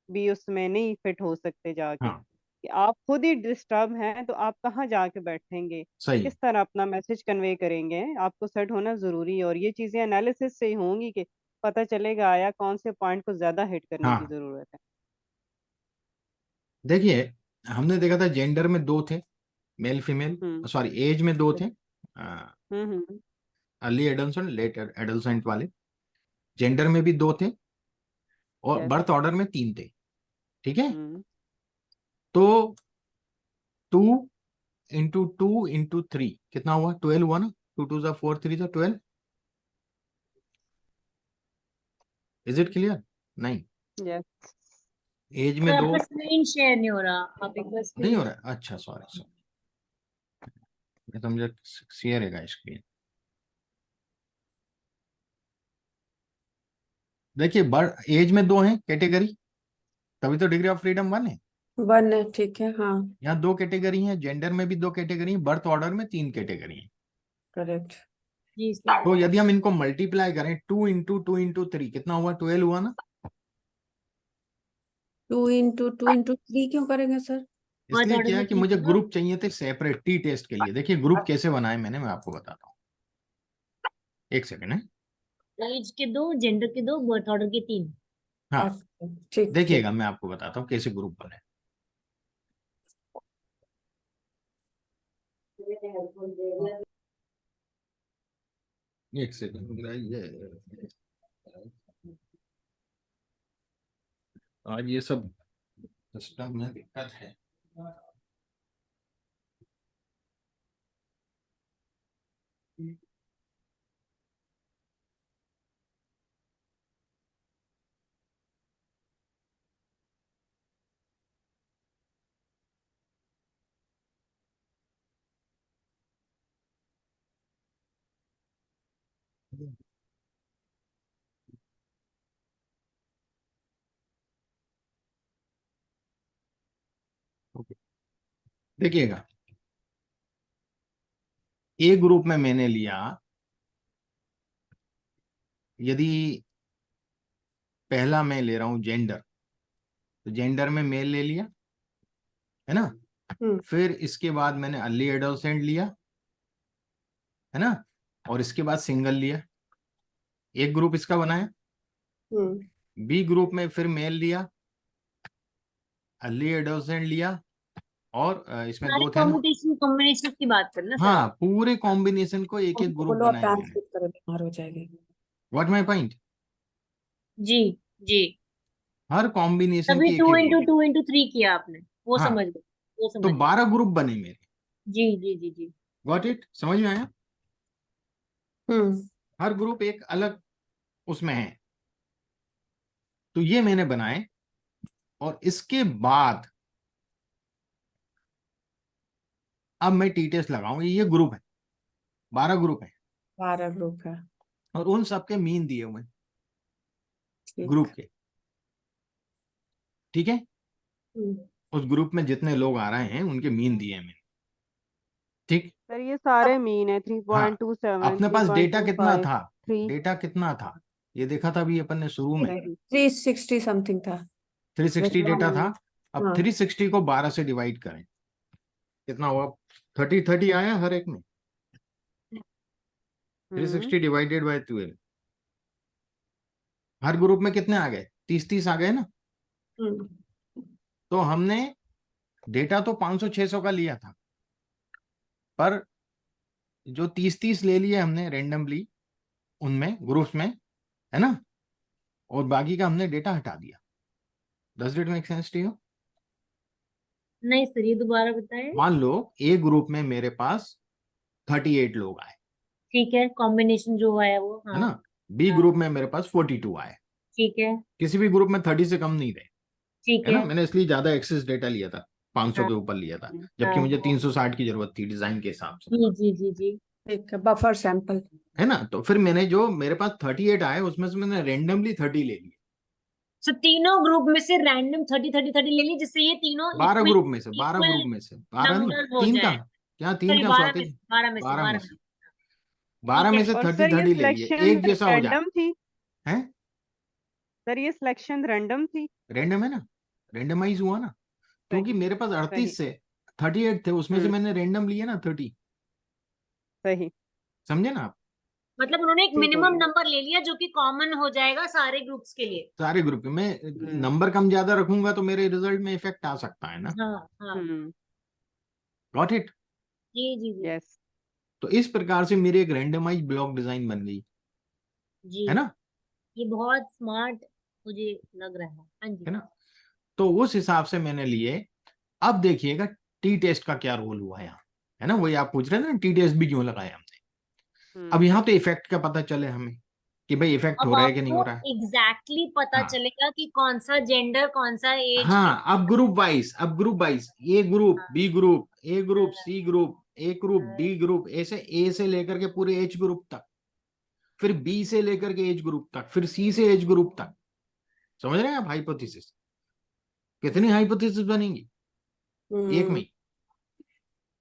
भी उसमें नहीं फिट हो सकते जाके। हाँ कि आप खुद ही डिस्टर्ब हैं तो आप कहाँ जाके बैठेंगे, सही। किस तरह अपना मैसेज कन्वे करेंगे, आपको सेट होना जरूरी है। और ये चीजें एनालिसिस से ही होंगी कि पता चलेगा आया कौन से पॉइंट को ज्यादा हिट करने की हाँ जरूरत है। देखिए हमने देखा था जेंडर में दो थे, मेल फीमेल, हम्म सॉरी एज में दो थे, हम्म। अर्ली एडल्सेंट लेट एडल्सेंट वाले। जेंडर में भी दो थे और यस। बर्थ ऑर्डर में तीन थे। ठीक है। हम्म तो 2 × 2 × 3 कितना हुआ, 12 हुआ ना। 2 × 2 = 4, 3 × 12। Is it clear? नहीं। यस। एज सर में दो आपका स्क्रीन शेयर नहीं हो रहा, आप एक बार नहीं स्क्रीन। हो रहा है? अच्छा सॉरी सॉरी, मैं तो मुझे शेयर है स्क्रीन। देखिए बर्थ एज में दो हैं कैटेगरी, तभी तो डिग्री ऑफ फ्रीडम 1 है। वन है, ठीक है, हाँ। यहाँ दो कैटेगरी हैं, जेंडर में भी दो कैटेगरी हैं, बर्थ ऑर्डर में तीन कैटेगरी हैं। करेक्ट। जी सर। तो यदि हम इनको मल्टीप्लाई करें 2 × 2 × 3 कितना हुआ, 12 हुआ ना। 2 × 2 × 3 क्यों करेंगे सर? बर्थ इसलिए ऑर्डर क्या में है कि तीन मुझे होगा। ग्रुप चाहिए थे सेपरेट टी टेस्ट के लिए। देखिए ग्रुप कैसे बनाए मैंने, मैं आपको बताता हूँ, एक सेकंड है। एज के दो, जेंडर के दो, बर्थ ऑर्डर के तीन। हाँ अच्छा, ठीक ठीक। देखिएगा मैं आपको बताता हूँ कैसे ग्रुप बने। एक सेकंड, आज ये सब सिस्टम में दिक्कत है। ओके देखिएगा, ए ग्रुप में मैंने लिया, यदि पहला मैं ले रहा हूं जेंडर, तो जेंडर में मेल ले लिया, है ना। फिर इसके बाद मैंने अर्ली एडोलसेंट लिया, है ना, और इसके बाद सिंगल लिया। एक ग्रुप इसका बनाया। बी ग्रुप में फिर मेल लिया, अर्ली एडोलसेंट लिया, और इसमें सारे दो थे ना। कॉम्बिनेशन की बात करना सर हाँ आप। पूरे कॉम्बिनेशन को एक एक उनको ग्रुप बोलो आप बनाया मैंने। ट्रांसलेट करो, बीमार हो जाएगी। What my point? जी जी। हर कॉम्बिनेशन तभी की एक टू एक into group. Two into three किया आपने, वो हाँ समझ गए, वो तो समझ गए। 12 ग्रुप बने मेरे। जी जी जी जी। गॉट इट, समझ में आया? हम्म हर ग्रुप एक अलग उसमें है। तो ये मैंने बनाए, और इसके बाद अब मैं टी टेस्ट लगाऊंगा। ये ग्रुप है, 12 ग्रुप है, 12 ग्रुप है, और उन सबके मीन दिए हुए हैं ठीक। ग्रुप के। ठीक है। हम्म उस ग्रुप में जितने लोग आ रहे हैं उनके मीन दिए हैं मैंने। ठीक। सर ये सारे मीन है, थ्री हाँ पॉइंट टू सेवन अपने थ्री पास पॉइंट डेटा टू कितना फाइव था, थ्री डेटा कितना था ये देखा था अभी अपन ने शुरू में। 360 समथिंग था। 360 डेटा था। अब हाँ 360 को 12 से डिवाइड करें, कितना हुआ? 30 आया हर एक में। 360 डिवाइडेड बाय 12, हर ग्रुप में कितने आ गए? 30 आ गए ना। हम्म तो हमने डेटा तो 500-600 का लिया था, पर जो 30 ले लिए हमने रेंडमली उनमें ग्रुप्स में, है ना, और बाकी का हमने डेटा हटा दिया। Does it make sense to you? नहीं सर, ये दोबारा बताएं। मान लो ए ग्रुप में मेरे पास 38 लोग आए, ठीक है, कॉम्बिनेशन जो आया वो, है हाँ। ना। बी हाँ ग्रुप में मेरे पास 42 आए। ठीक है। किसी भी ग्रुप में 30 से कम नहीं रहे, ठीक है है। ना। मैंने इसलिए ज्यादा एक्सेस डेटा लिया था। 500 हाँ। के ऊपर लिया था, हम्म, जबकि हाँ मुझे हाँ 360 की जरूरत थी डिजाइन के हिसाब से, जी जी जी जी। ठीक है, बफर सैंपल। है ना। तो फिर मैंने जो मेरे पास 38 आए उसमें से मैंने रेंडमली 30 ले लिए, सो तीनों ग्रुप में से रैंडम 30 30 30 ले ली, जिससे ये तीनों 12 इक्वल ग्रुप में से, 12 इक्वल ग्रुप में से, 12 नहीं, नंबर हो 3 का, जाए। क्या 3 सॉरी का 12 में स्वाति, से 12 में से 12 में 12 में से, से। 12 ठीक में है। से और 30 सर ये 30 ले लिए, सिलेक्शन एक जैसा हो जाए, रैंडम थी? है। सर ये सिलेक्शन रैंडम थी? रैंडम है ना, रैंडमाइज हुआ ना, क्योंकि सही। मेरे पास सही। 38 से 38 थे, उसमें से हम्म। मैंने रैंडम लिए ना 30, सही। समझे ना आप। मतलब उन्होंने एक ठीक हो मिनिमम गया। नंबर ले लिया जो कि कॉमन हो जाएगा सारे ग्रुप्स के लिए। सारे ग्रुप में हम्म। नंबर कम ज्यादा रखूंगा तो मेरे रिजल्ट में इफेक्ट आ सकता है ना। हाँ हाँ हम्म। Got it. जी जी जी यस। तो इस प्रकार से मेरी एक रैंडमाइज ब्लॉक डिजाइन बन गई, जी। है ना, ये बहुत स्मार्ट मुझे लग रहा है। हाँ है जी। ना। तो उस हिसाब से मैंने लिए। अब देखिएगा टी टेस्ट का क्या रोल हुआ यहाँ, है ना, वही आप पूछ रहे थे ना टी टेस्ट भी क्यों लगाया हमने। अब हम्म। यहाँ तो इफेक्ट का पता चले हमें कि भाई इफेक्ट हो अब रहा है कि नहीं आपको हो रहा है। एग्जैक्टली पता हाँ, चलेगा कि कौन सा जेंडर कौन सा एज हाँ, किस। अब ग्रुप वाइज, अब ग्रुप वाइज, ए ग्रुप, बी ग्रुप, ए ग्रुप, हाँ, सी ग्रुप, ए ग्रुप, डी ग्रुप, ऐसे ए से लेकर के पूरे एज ग्रुप तक, फिर बी से लेकर के एज ग्रुप तक, फिर सी से एज ग्रुप तक। समझ रहे हैं आप हाइपोथेसिस, कितनी हाइपोथेसिस बनेंगी एक में हम्म। ही।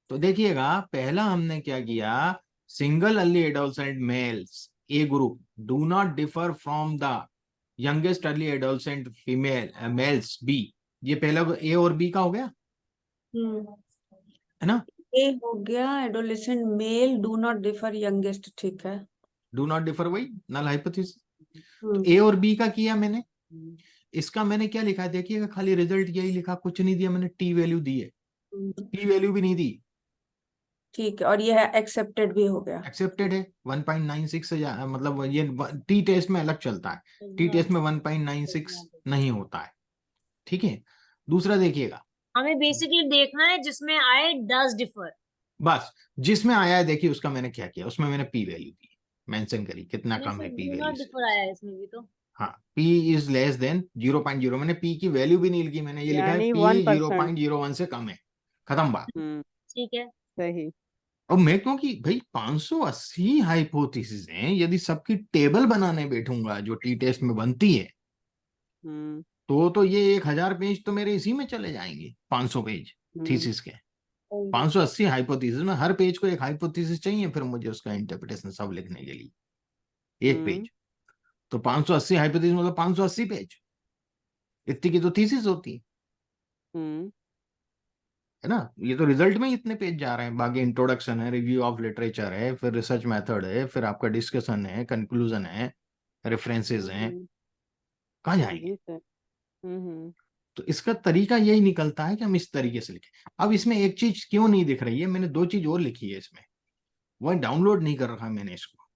तो देखिएगा पहला हमने क्या किया, single early adolescent males A group do not differ from the youngest early adolescent female males B. ये पहला ए और बी का हो गया, हम्म। है ना। ए हो गया, adolescent male do not differ youngest, ठीक है। डू नॉट डिफर वही नल हाइपोथेसिस। तो हम्म। ए और बी का किया मैंने, इसका मैंने क्या लिखा है देखिएगा, खाली रिजल्ट यही लिखा, कुछ नहीं दिया मैंने, टी वैल्यू दी है, टी वैल्यू भी नहीं दी। ठीक है, और ये है एक्सेप्टेड भी हो गया। एक्सेप्टेड है 1.96 से मतलब ये टी टेस्ट में अलग चलता है, टी टेस्ट में 1.96 नहीं होता है, ठीक है। दूसरा देखिएगा, हमें बेसिकली देखना है जिसमें आए डज डिफर। बस जिसमें आया है देखिए उसका मैंने क्या किया, उसमें मैंने पी वैल्यू दी, मेंशन करी कितना कम वैसे है पी डू वैल्यू नॉट से। डिफर आया है इसमें भी तो। हाँ, P इज लेस देन 0.0, मैंने P की वैल्यू भी नहीं लिखी, मैंने ये लिखा है यानी P 1%। 0.01 से कम है, खत्म बात। हम्म। ठीक है। सही। अब मैं क्योंकि भाई 580 हाइपोथेसिस हैं, यदि सबकी टेबल बनाने बैठूंगा जो टी टेस्ट में बनती है, हम्म। तो ये 1000 पेज तो मेरे इसी में चले जाएंगे, 500 पेज हम्म। थीसिस के। 580 हाइपोथेसिस में हर पेज को एक हाइपोथेसिस चाहिए, फिर मुझे उसका इंटरप्रिटेशन सब लिखने के लिए एक हम्म। पेज। तो 580 हाइपोथेसिस मतलब 580 पेज, इतनी की तो थीसिस होती हम्म। है ना। ये तो रिजल्ट में ही इतने पेज जा रहे हैं, बाकी इंट्रोडक्शन है, रिव्यू ऑफ लिटरेचर है, फिर रिसर्च मेथड है, फिर आपका डिस्कशन है, कंक्लूजन है, रेफरेंसेस हैं, हम्म। कहाँ जाएंगे। जी सर। हम्म। तो इसका तरीका यही निकलता है कि हम इस तरीके से लिखें। अब इसमें एक चीज क्यों नहीं दिख रही है, मैंने दो चीज और लिखी है इसमें, वो डाउनलोड नहीं कर रखा मैंने इसको,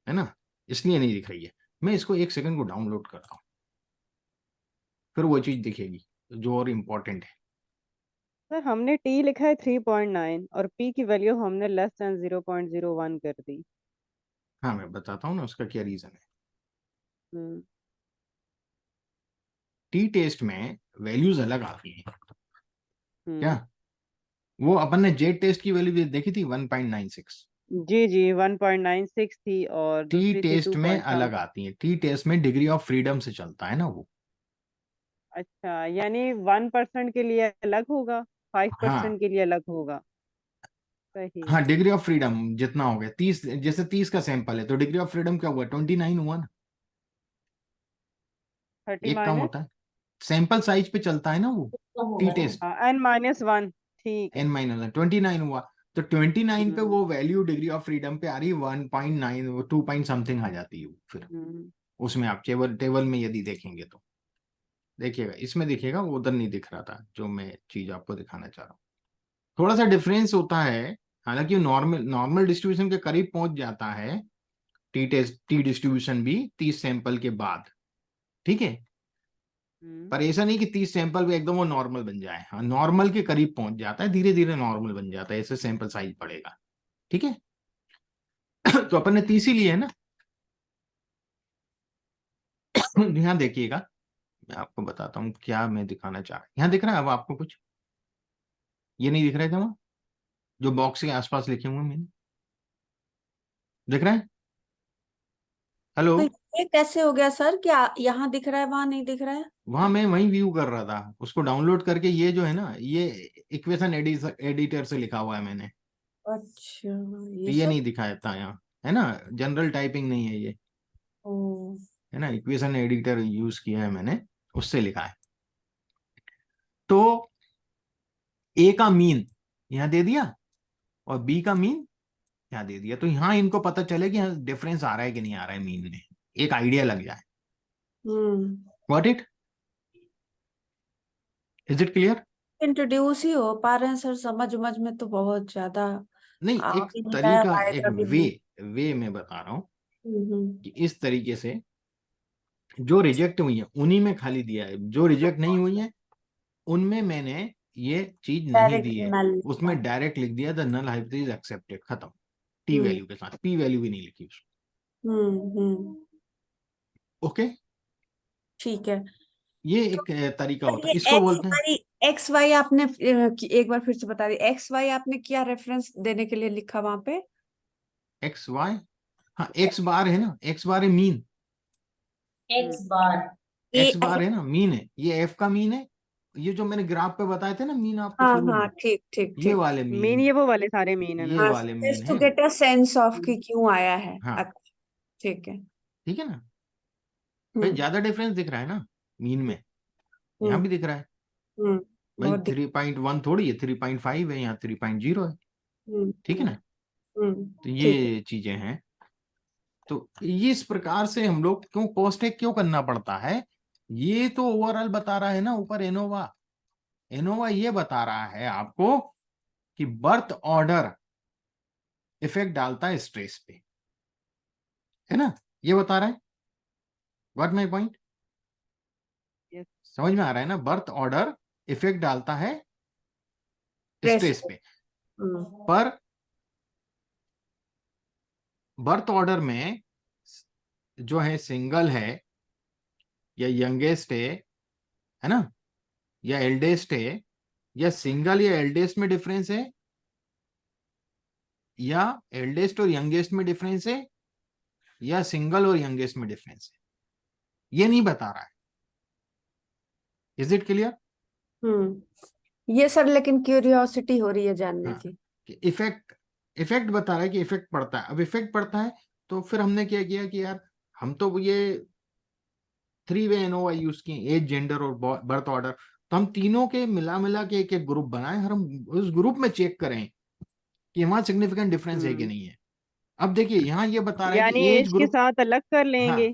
है ना, इसलिए नहीं दिख रही है। मैं इसको एक सेकंड को डाउनलोड करता हूँ, फिर वो चीज दिखेगी जो और इम्पोर्टेंट है। सर हमने टी लिखा है 3.9 और पी की वैल्यू हमने लेस देन 0.01 कर दी। हाँ, मैं बताता हूँ ना उसका क्या रीजन है। हम्म। टी टेस्ट में वैल्यूज अलग आती हैं क्या, हम्म। वो अपन ने जेड टेस्ट की वैल्यू देखी थी 1.96, जी जी 1.96 थी और टी दूसरी थी टेस्ट 2 में पॉइंट अलग समथिंग। आती है, टी टेस्ट में डिग्री ऑफ फ्रीडम से चलता है ना वो। अच्छा यानी 1% के लिए अलग होगा, फाइव हाँ, परसेंट के लिए अलग होगा। सही। हाँ, डिग्री ऑफ फ्रीडम जितना हो गया 30, जैसे 30 का सैंपल है तो डिग्री ऑफ फ्रीडम क्या हुआ, 29 हुआ ना, 30 एक कम माइनस। होता है, सैंपल साइज पे चलता है ना वो तो टी होगा ना। टेस्ट। हाँ n-1। ठीक है। एन माइनस 29 हुआ, तो 29 पे हम्म। वो वैल्यू डिग्री ऑफ फ्रीडम पे आ रही है 1.9, 2 पॉइंट समथिंग आ जाती है वो फिर हम्म। उसमें आप टेबल टेबल में यदि देखेंगे तो देखिएगा, इसमें देखिएगा वो उधर नहीं दिख रहा था जो मैं चीज आपको दिखाना चाह रहा हूँ, थोड़ा सा डिफरेंस होता है। हालांकि नॉर्मल नॉर्मल डिस्ट्रीब्यूशन के करीब पहुंच जाता है टी टेस्ट, टी डिस्ट्रीब्यूशन भी 30 सैंपल के बाद, ठीक है। हम्म। पर ऐसा नहीं कि 30 सैंपल पे एकदम वो नॉर्मल बन जाए, हाँ नॉर्मल के करीब पहुंच जाता है, धीरे धीरे नॉर्मल बन जाता है, ऐसे सैंपल साइज बढ़ेगा, ठीक है। तो अपन ने 30 ही लिए है ना। यहाँ देखिएगा, मैं आपको बताता हूँ क्या मैं दिखाना चाह रहा हूँ, यहाँ दिख रहा है अब आपको कुछ, ये नहीं दिख रहे थे वहां, जो बॉक्स के आसपास लिखे हुए मैंने, दिख रहा है? हेलो? तो ये कैसे हो गया सर, क्या यहाँ दिख रहा है वहां नहीं दिख रहा है? वहां मैं वही व्यू कर रहा था, उसको डाउनलोड करके, ये जो है ना, ये इक्वेशन एडिटर से लिखा हुआ है मैंने, अच्छा, तो ये ये सब। नहीं दिखाया था यहाँ, है ना, जनरल टाइपिंग नहीं है ये, ओ। है ना, इक्वेशन एडिटर यूज किया है मैंने, उससे लिखा है। तो ए का मीन यहाँ दे दिया और बी का मीन यहाँ दे दिया, तो यहाँ इनको पता चले कि यहाँ डिफरेंस आ रहा है कि नहीं आ रहा है मीन में, एक आइडिया लग जाए। What it, is it clear? Introduce ही हो पा रहे हैं सर, समझ उमझ में तो बहुत ज्यादा नहीं, आ एक भी नहीं रहा है, तरीका, एक आएगा भी वे, नहीं। वे में बता रहा हूँ हम्म। कि इस तरीके से जो रिजेक्ट हुई है उन्हीं में खाली दिया है, जो रिजेक्ट नहीं हुई है उनमें मैंने ये चीज नहीं डायरेक्ट दी है, नल। उसमें डायरेक्ट लिख दिया द नल हाइपोथेसिस एक्सेप्टेड, खत्म, टी हम्म वैल्यू के साथ, पी वैल्यू भी नहीं लिखी उसको। हम्म। ओके, ठीक है। ये एक तरीका पर होता ये है, इसको बोलते हैं एक्स वाई आपने एक बार फिर से बता दी, एक्स वाई आपने क्या रेफरेंस देने के लिए लिखा वहां पे? X y. हाँ, एक्स बार है ना, एक्स बार है mean, x bar. A. X bar है ना मीन है, ये एफ का मीन है, ये जो मैंने ग्राफ पे बताए थे ना मीन आपको हाँ शुरू हाँ, में, ठीक ठीक ये ठीक। वाले मीन मीन, ये वो वाले सारे मीन है ये ना। हाँ, वाले मीन जस्ट टू है। गेट अ सेंस ऑफ कि क्यों आया है। हाँ, अच्छा, ठीक है। ठीक है ना, भाई हम्म ज्यादा डिफरेंस दिख रहा है ना मीन में, यहाँ हम्म भी दिख रहा है, हम्म। भाई बहुत 3.1 थोड़ी है, 3.5 है, यहाँ 3.0 है, ठीक है ना, तो ठीक है। ये चीजें हैं। तो ये इस प्रकार से हम लोग क्यों कॉस्ट क्यों करना पड़ता है, ये तो ओवरऑल बता रहा है ना ऊपर एनोवा, एनोवा ये बता रहा है आपको कि बर्थ ऑर्डर इफेक्ट डालता है स्ट्रेस पे, है ना, ये बता रहा है, व्हाट माय पॉइंट, यस। समझ में आ रहा है ना, बर्थ ऑर्डर इफेक्ट डालता है प्रेस। स्ट्रेस पे, हम्म पर बर्थ ऑर्डर में जो है सिंगल है या यंगेस्ट है ना, या एल्डेस्ट है, या सिंगल या एल्डेस्ट में डिफरेंस है, या एल्डेस्ट और यंगेस्ट में डिफरेंस है, या सिंगल और यंगेस्ट में डिफरेंस है, ये नहीं बता रहा है। Is it clear? ये सर लेकिन क्यूरियोसिटी हो रही है जानने हाँ, की। कि इफेक्ट, इफेक्ट बता रहा है कि इफेक्ट पड़ता है, अब इफेक्ट पड़ता है तो फिर हमने क्या किया कि यार हम तो ये 3 वे एनोवा यूज किए, एज, जेंडर और बर्थ ऑर्डर, तो हम तीनों के मिला मिला के एक एक ग्रुप बनाए और हम उस ग्रुप में चेक करें कि वहां सिग्निफिकेंट डिफरेंस है कि हम्म नहीं है। अब देखिए यहाँ ये बता रहा है यानी कि एज एज के ग्रुप, साथ अलग कर हाँ, लेंगे,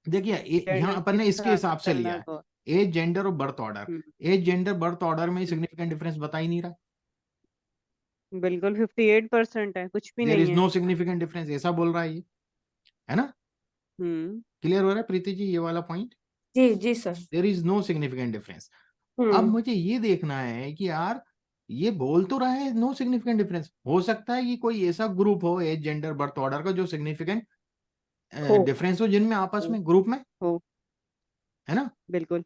देखिए यहाँ जेंडर अपन के ने इसके साथ हिसाब से लिया करना है, तो। एज, जेंडर और बर्थ ऑर्डर, हम्म एज, जेंडर, बर्थ ऑर्डर में सिग्निफिकेंट डिफरेंस बता ही नहीं रहा, बिल्कुल 58% है, कुछ भी देयर नहीं इज है। नो सिग्निफिकेंट डिफरेंस, ऐसा बोल रहा है ये, है ना, हम्म क्लियर हो रहा है प्रीति जी ये वाला पॉइंट, जी जी sir. There is no significant difference. अब हम्म मुझे ये देखना है कि यार ये बोल तो रहा है नो सिग्निफिकेंट डिफरेंस, हो सकता है कि कोई ऐसा ग्रुप हो एज, जेंडर, बर्थ ऑर्डर का जो सिग्निफिकेंट हो डिफरेंस हो जिनमें आपस में ग्रुप में, हो है ना, बिल्कुल।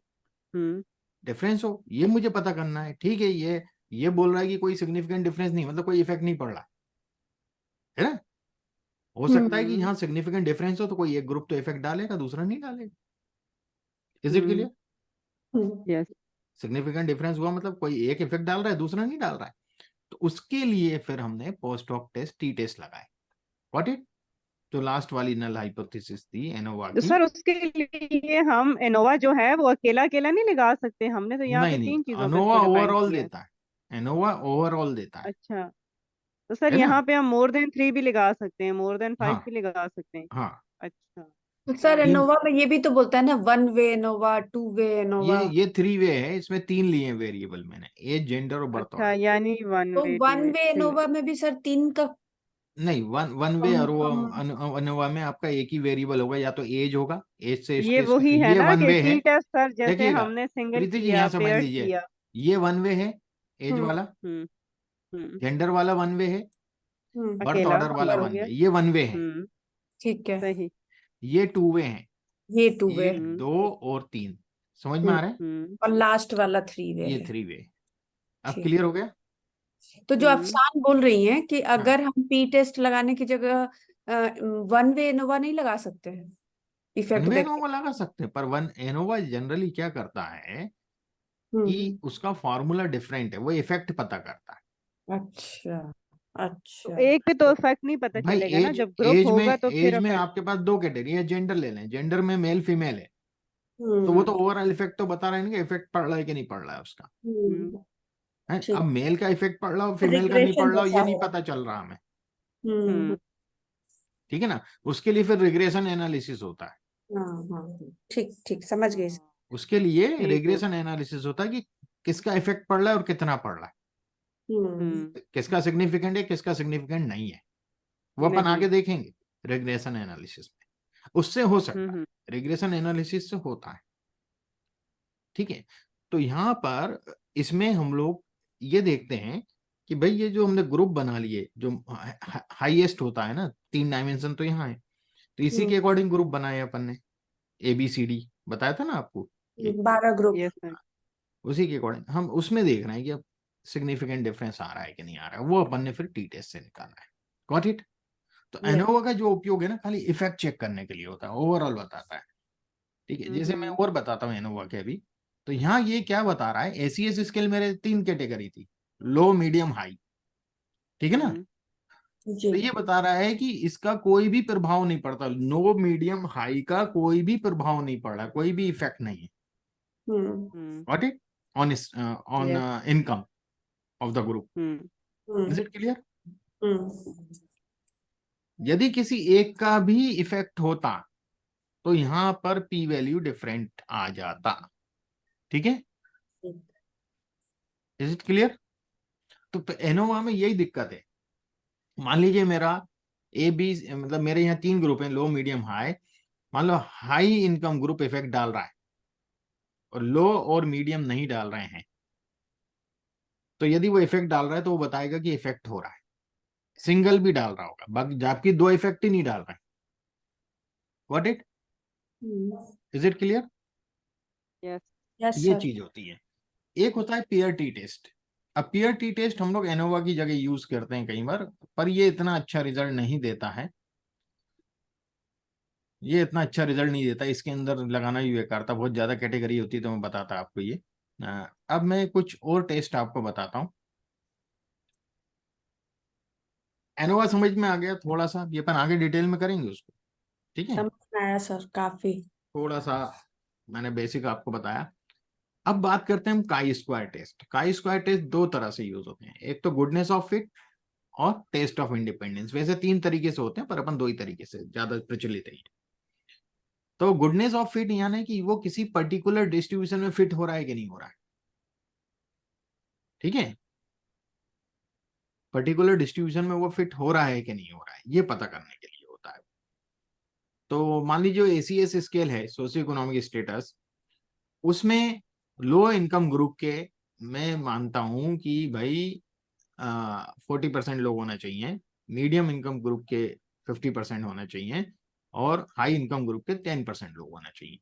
हम्म डिफरेंस हो, ये मुझे पता करना है, ठीक है, ये बोल रहा है कि कोई सिग्निफिकेंट डिफरेंस नहीं, मतलब कोई इफेक्ट नहीं पड़ रहा है ना, हो सकता है कि हम्म यहाँ सिग्निफिकेंट डिफरेंस हो तो कोई एक ग्रुप तो इफेक्ट डालेगा दूसरा नहीं डालेगा, is it hmm clear? Yes. Significant difference हुआ मतलब कोई एक इफेक्ट डाल रहा है दूसरा नहीं डाल रहा है, तो उसके लिए फिर हमने post hoc test, t test लगाए, व्हाट इट, जो लास्ट वाली नल हाइपोथेसिस थी एनोवा तो की। सर उसके लिए हम इनोवा जो है वो अकेला अकेला नहीं लगा सकते, हमने तो यहाँ नहीं पे नहीं, 3 चीजों पे एनोवा इसको डिपेंड ओवरऑल किया है। देता है, एनोवा ओवरऑल देता अच्छा, तो सर है ना, यहाँ पे हम मोर देन 3 भी लगा सकते हैं, मोर देन 5 हाँ भी लगा सकते हैं। हाँ, अच्छा। तो सर तीन, इनोवा में ये भी तो बोलता है ना, one way ANOVA, two way ANOVA. ये 3 वे है, इसमें 3 लिए वेरिएबल मैंने, एज, जेंडर और बर्थ अच्छा ऑर्डर। यानी वन तो way two one way way three way. ANOVA में भी सर तीन का नहीं, वन वन वे कम और वो कम। अनोवा में आपका एक ही वेरिएबल होगा, या तो एज होगा, एज से ये स्ट्रेस, वही है ये ना वन कि वे है, टी टेस्ट सर, जैसे देखिएगा हमने सिंगल प्रीति जी किया यहाँ समझ पेयर्स लीजिए, किया। ये वन वे है, एज हम्म वाला, हम्म हम्म जेंडर वाला वन वे है, बर्थ अकेला ऑर्डर वाला ये हो वन गया। वे, ये वन वे है, ठीक है। सही। ये 2 वे है, ये टू वे। 1, 2 और 3, समझ में हम्म आ रहा है, हम्म और लास्ट वाला थ्री वे ये है। 3 वे, अब ठीक। क्लियर हो गया? तो जो अफसान बोल रही हैं कि हाँ, अगर हम पी टेस्ट लगाने की जगह वन वे एनोवा नहीं लगा सकते हैं इफेक्ट वन वे देख के? एनोवा लगा सकते हैं, पर वन एनोवा जनरली क्या करता है कि हम्म। उसका फॉर्मूला डिफरेंट है, वो इफेक्ट पता करता है। अच्छा तो अच्छा। एक पे तो इफेक्ट नहीं पता भाई चलेगा ना, एज जब ग्रुप एज में होगा तो फिर एज में इफेक्ट। आपके पास दो कैटेगरी है, जेंडर ले लें, जेंडर में मेल फीमेल है, तो वो तो हम्म ओवरऑल इफेक्ट तो बता रहे हैं कि इफेक्ट पड़ रहा है कि नहीं पड़ रहा है उसका, हम्म। है। अब ठीक। मेल का इफेक्ट पड़ रहा हो फीमेल का नहीं रिग्रेशन पड़ रहा हो जैसा ये नहीं हो रहा पता चल रहा हमें, है। हम्म ठीक है ना। उसके लिए फिर रिग्रेशन एनालिसिस होता है, हाँ हाँ। ठीक ठीक, समझ गई। उसके लिए ठीक है। रिग्रेशन एनालिसिस होता है कि किसका इफेक्ट पड़ रहा है और कितना पड़ रहा हम्म हम्म है, किसका सिग्निफिकेंट है किसका सिग्निफिकेंट नहीं है, वो अपन नहीं। आगे देखेंगे रिग्रेशन एनालिसिस में, उससे हो सकता है, हम्म रिग्रेशन एनालिसिस से होता है, ठीक है। तो यहाँ पर इसमें हम लोग ये देखते हैं कि भाई ये जो हमने ग्रुप बना लिए, जो हाईएस्ट होता है ना, 3 डायमेंशन तो यहाँ है, तो इसी के अकॉर्डिंग ग्रुप बनाए अपन ने, ABCD बताया था ना आपको, ये 12 ग्रुप। Yes sir. उसी के अकॉर्डिंग हम उसमें देख रहे हैं कि अब सिग्निफिकेंट डिफरेंस आ रहा है कि नहीं आ रहा है, वो अपन ने फिर टी टेस्ट से निकालना है। Got it? तो यस। एनोवा का जो उपयोग है ना खाली इफेक्ट चेक करने के लिए होता है, ओवरऑल बताता है, ठीक है। जैसे मैं हम्म और बताता हूँ एनोवा के अभी, तो यहाँ ये क्या बता रहा है, ACS स्केल मेरे 3 कैटेगरी थी, लो मीडियम हाई, ठीक है ना। हम्म जी। तो ये बता रहा है कि इसका कोई भी प्रभाव नहीं पड़ता, लो मीडियम हाई का कोई भी प्रभाव नहीं पड़ रहा, कोई भी इफेक्ट नहीं है, hmm hmm got it, on on yes. Income of the group. Hmm is hmm it clear? Hmm. यदि किसी एक का भी इफेक्ट होता तो यहां पर पी वैल्यू डिफरेंट आ जाता, ठीक है। Is it clear? तो एनोवा में यही दिक्कत है, मान लीजिए मेरा ए बी, मतलब मेरे यहाँ 3 ग्रुप हैं, लो मीडियम हाई, मान लो हाई इनकम ग्रुप इफेक्ट डाल रहा है और लो और मीडियम नहीं डाल रहे हैं, तो यदि वो इफेक्ट डाल रहा है तो वो बताएगा कि इफेक्ट हो रहा है, सिंगल भी डाल रहा होगा, बाकी जबकि 2 इफेक्ट ही नहीं डाल रहे हैं। What it? Is it clear? Yes. Yes ये सर। चीज होती है। एक होता है पियर टी टेस्ट। अब पियर टी टेस्ट हम लोग एनोवा की जगह यूज करते हैं कई बार, पर ये इतना अच्छा रिजल्ट नहीं देता है, ये इतना अच्छा रिजल्ट नहीं देता, इसके अंदर लगाना भी बेकार था, बहुत ज्यादा कैटेगरी होती तो मैं बताता आपको ये। अब मैं कुछ और टेस्ट आपको बताता हूँ। एनोवा समझ में आ गया थोड़ा सा, ये अपन आगे डिटेल में करेंगे उसको, ठीक है। समझ में आया सर काफी। थोड़ा सा मैंने बेसिक आपको बताया। अब बात करते हैं हम chi square test. Chi square test 2 तरह से यूज होते हैं, एक तो गुडनेस ऑफ फिट और टेस्ट ऑफ इंडिपेंडेंस। वैसे 3 तरीके से होते हैं पर अपन 2 ही तरीके से ज्यादा प्रचलित है। तो गुडनेस ऑफ फिट यानी कि वो किसी पर्टिकुलर डिस्ट्रीब्यूशन में फिट हो रहा है कि नहीं हो रहा है, ठीक है। पर्टिकुलर डिस्ट्रीब्यूशन में वो फिट हो रहा है कि नहीं हो रहा है, ये पता करने के लिए होता है। तो मान लीजिए ACS स्केल है, सोशियो इकोनॉमिक स्टेटस, उसमें लो इनकम ग्रुप के मैं मानता हूं कि भाई 40% लोग होना चाहिए, मीडियम इनकम ग्रुप के 50% होना चाहिए, और हाई इनकम ग्रुप के 10% लोग होना चाहिए।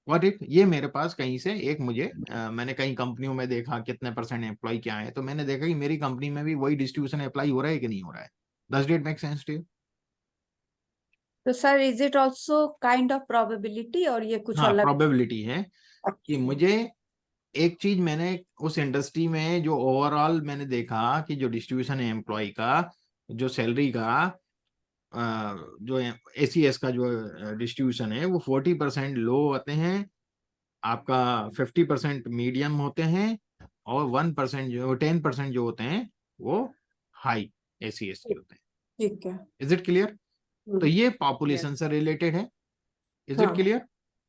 What it? ये मेरे पास कहीं से एक मुझे मैंने कई कंपनियों में देखा कितने परसेंट एम्प्लॉय क्या है, तो मैंने देखा कि मेरी कंपनी में भी वही डिस्ट्रीब्यूशन अप्लाई हो रहा है कि नहीं हो रहा है। Does it make sense to you? तो sir is it also kind of probability और ये कुछ हाँ, अलग? प्रोबेबिलिटी है कि अच्छा। मुझे एक चीज, मैंने उस इंडस्ट्री में जो ओवरऑल मैंने देखा कि जो डिस्ट्रीब्यूशन है एम्प्लॉय का, जो सैलरी का, जो ACS का जो डिस्ट्रीब्यूशन है वो 40% लो होते हैं, आपका 50% मीडियम होते हैं, और 1% जो 10% जो होते हैं वो हाई ACS के होते हैं। ठीक है। Is it clear? तो ये यस। पॉपुलेशन से रिलेटेड है। इज इट हाँ। क्लियर?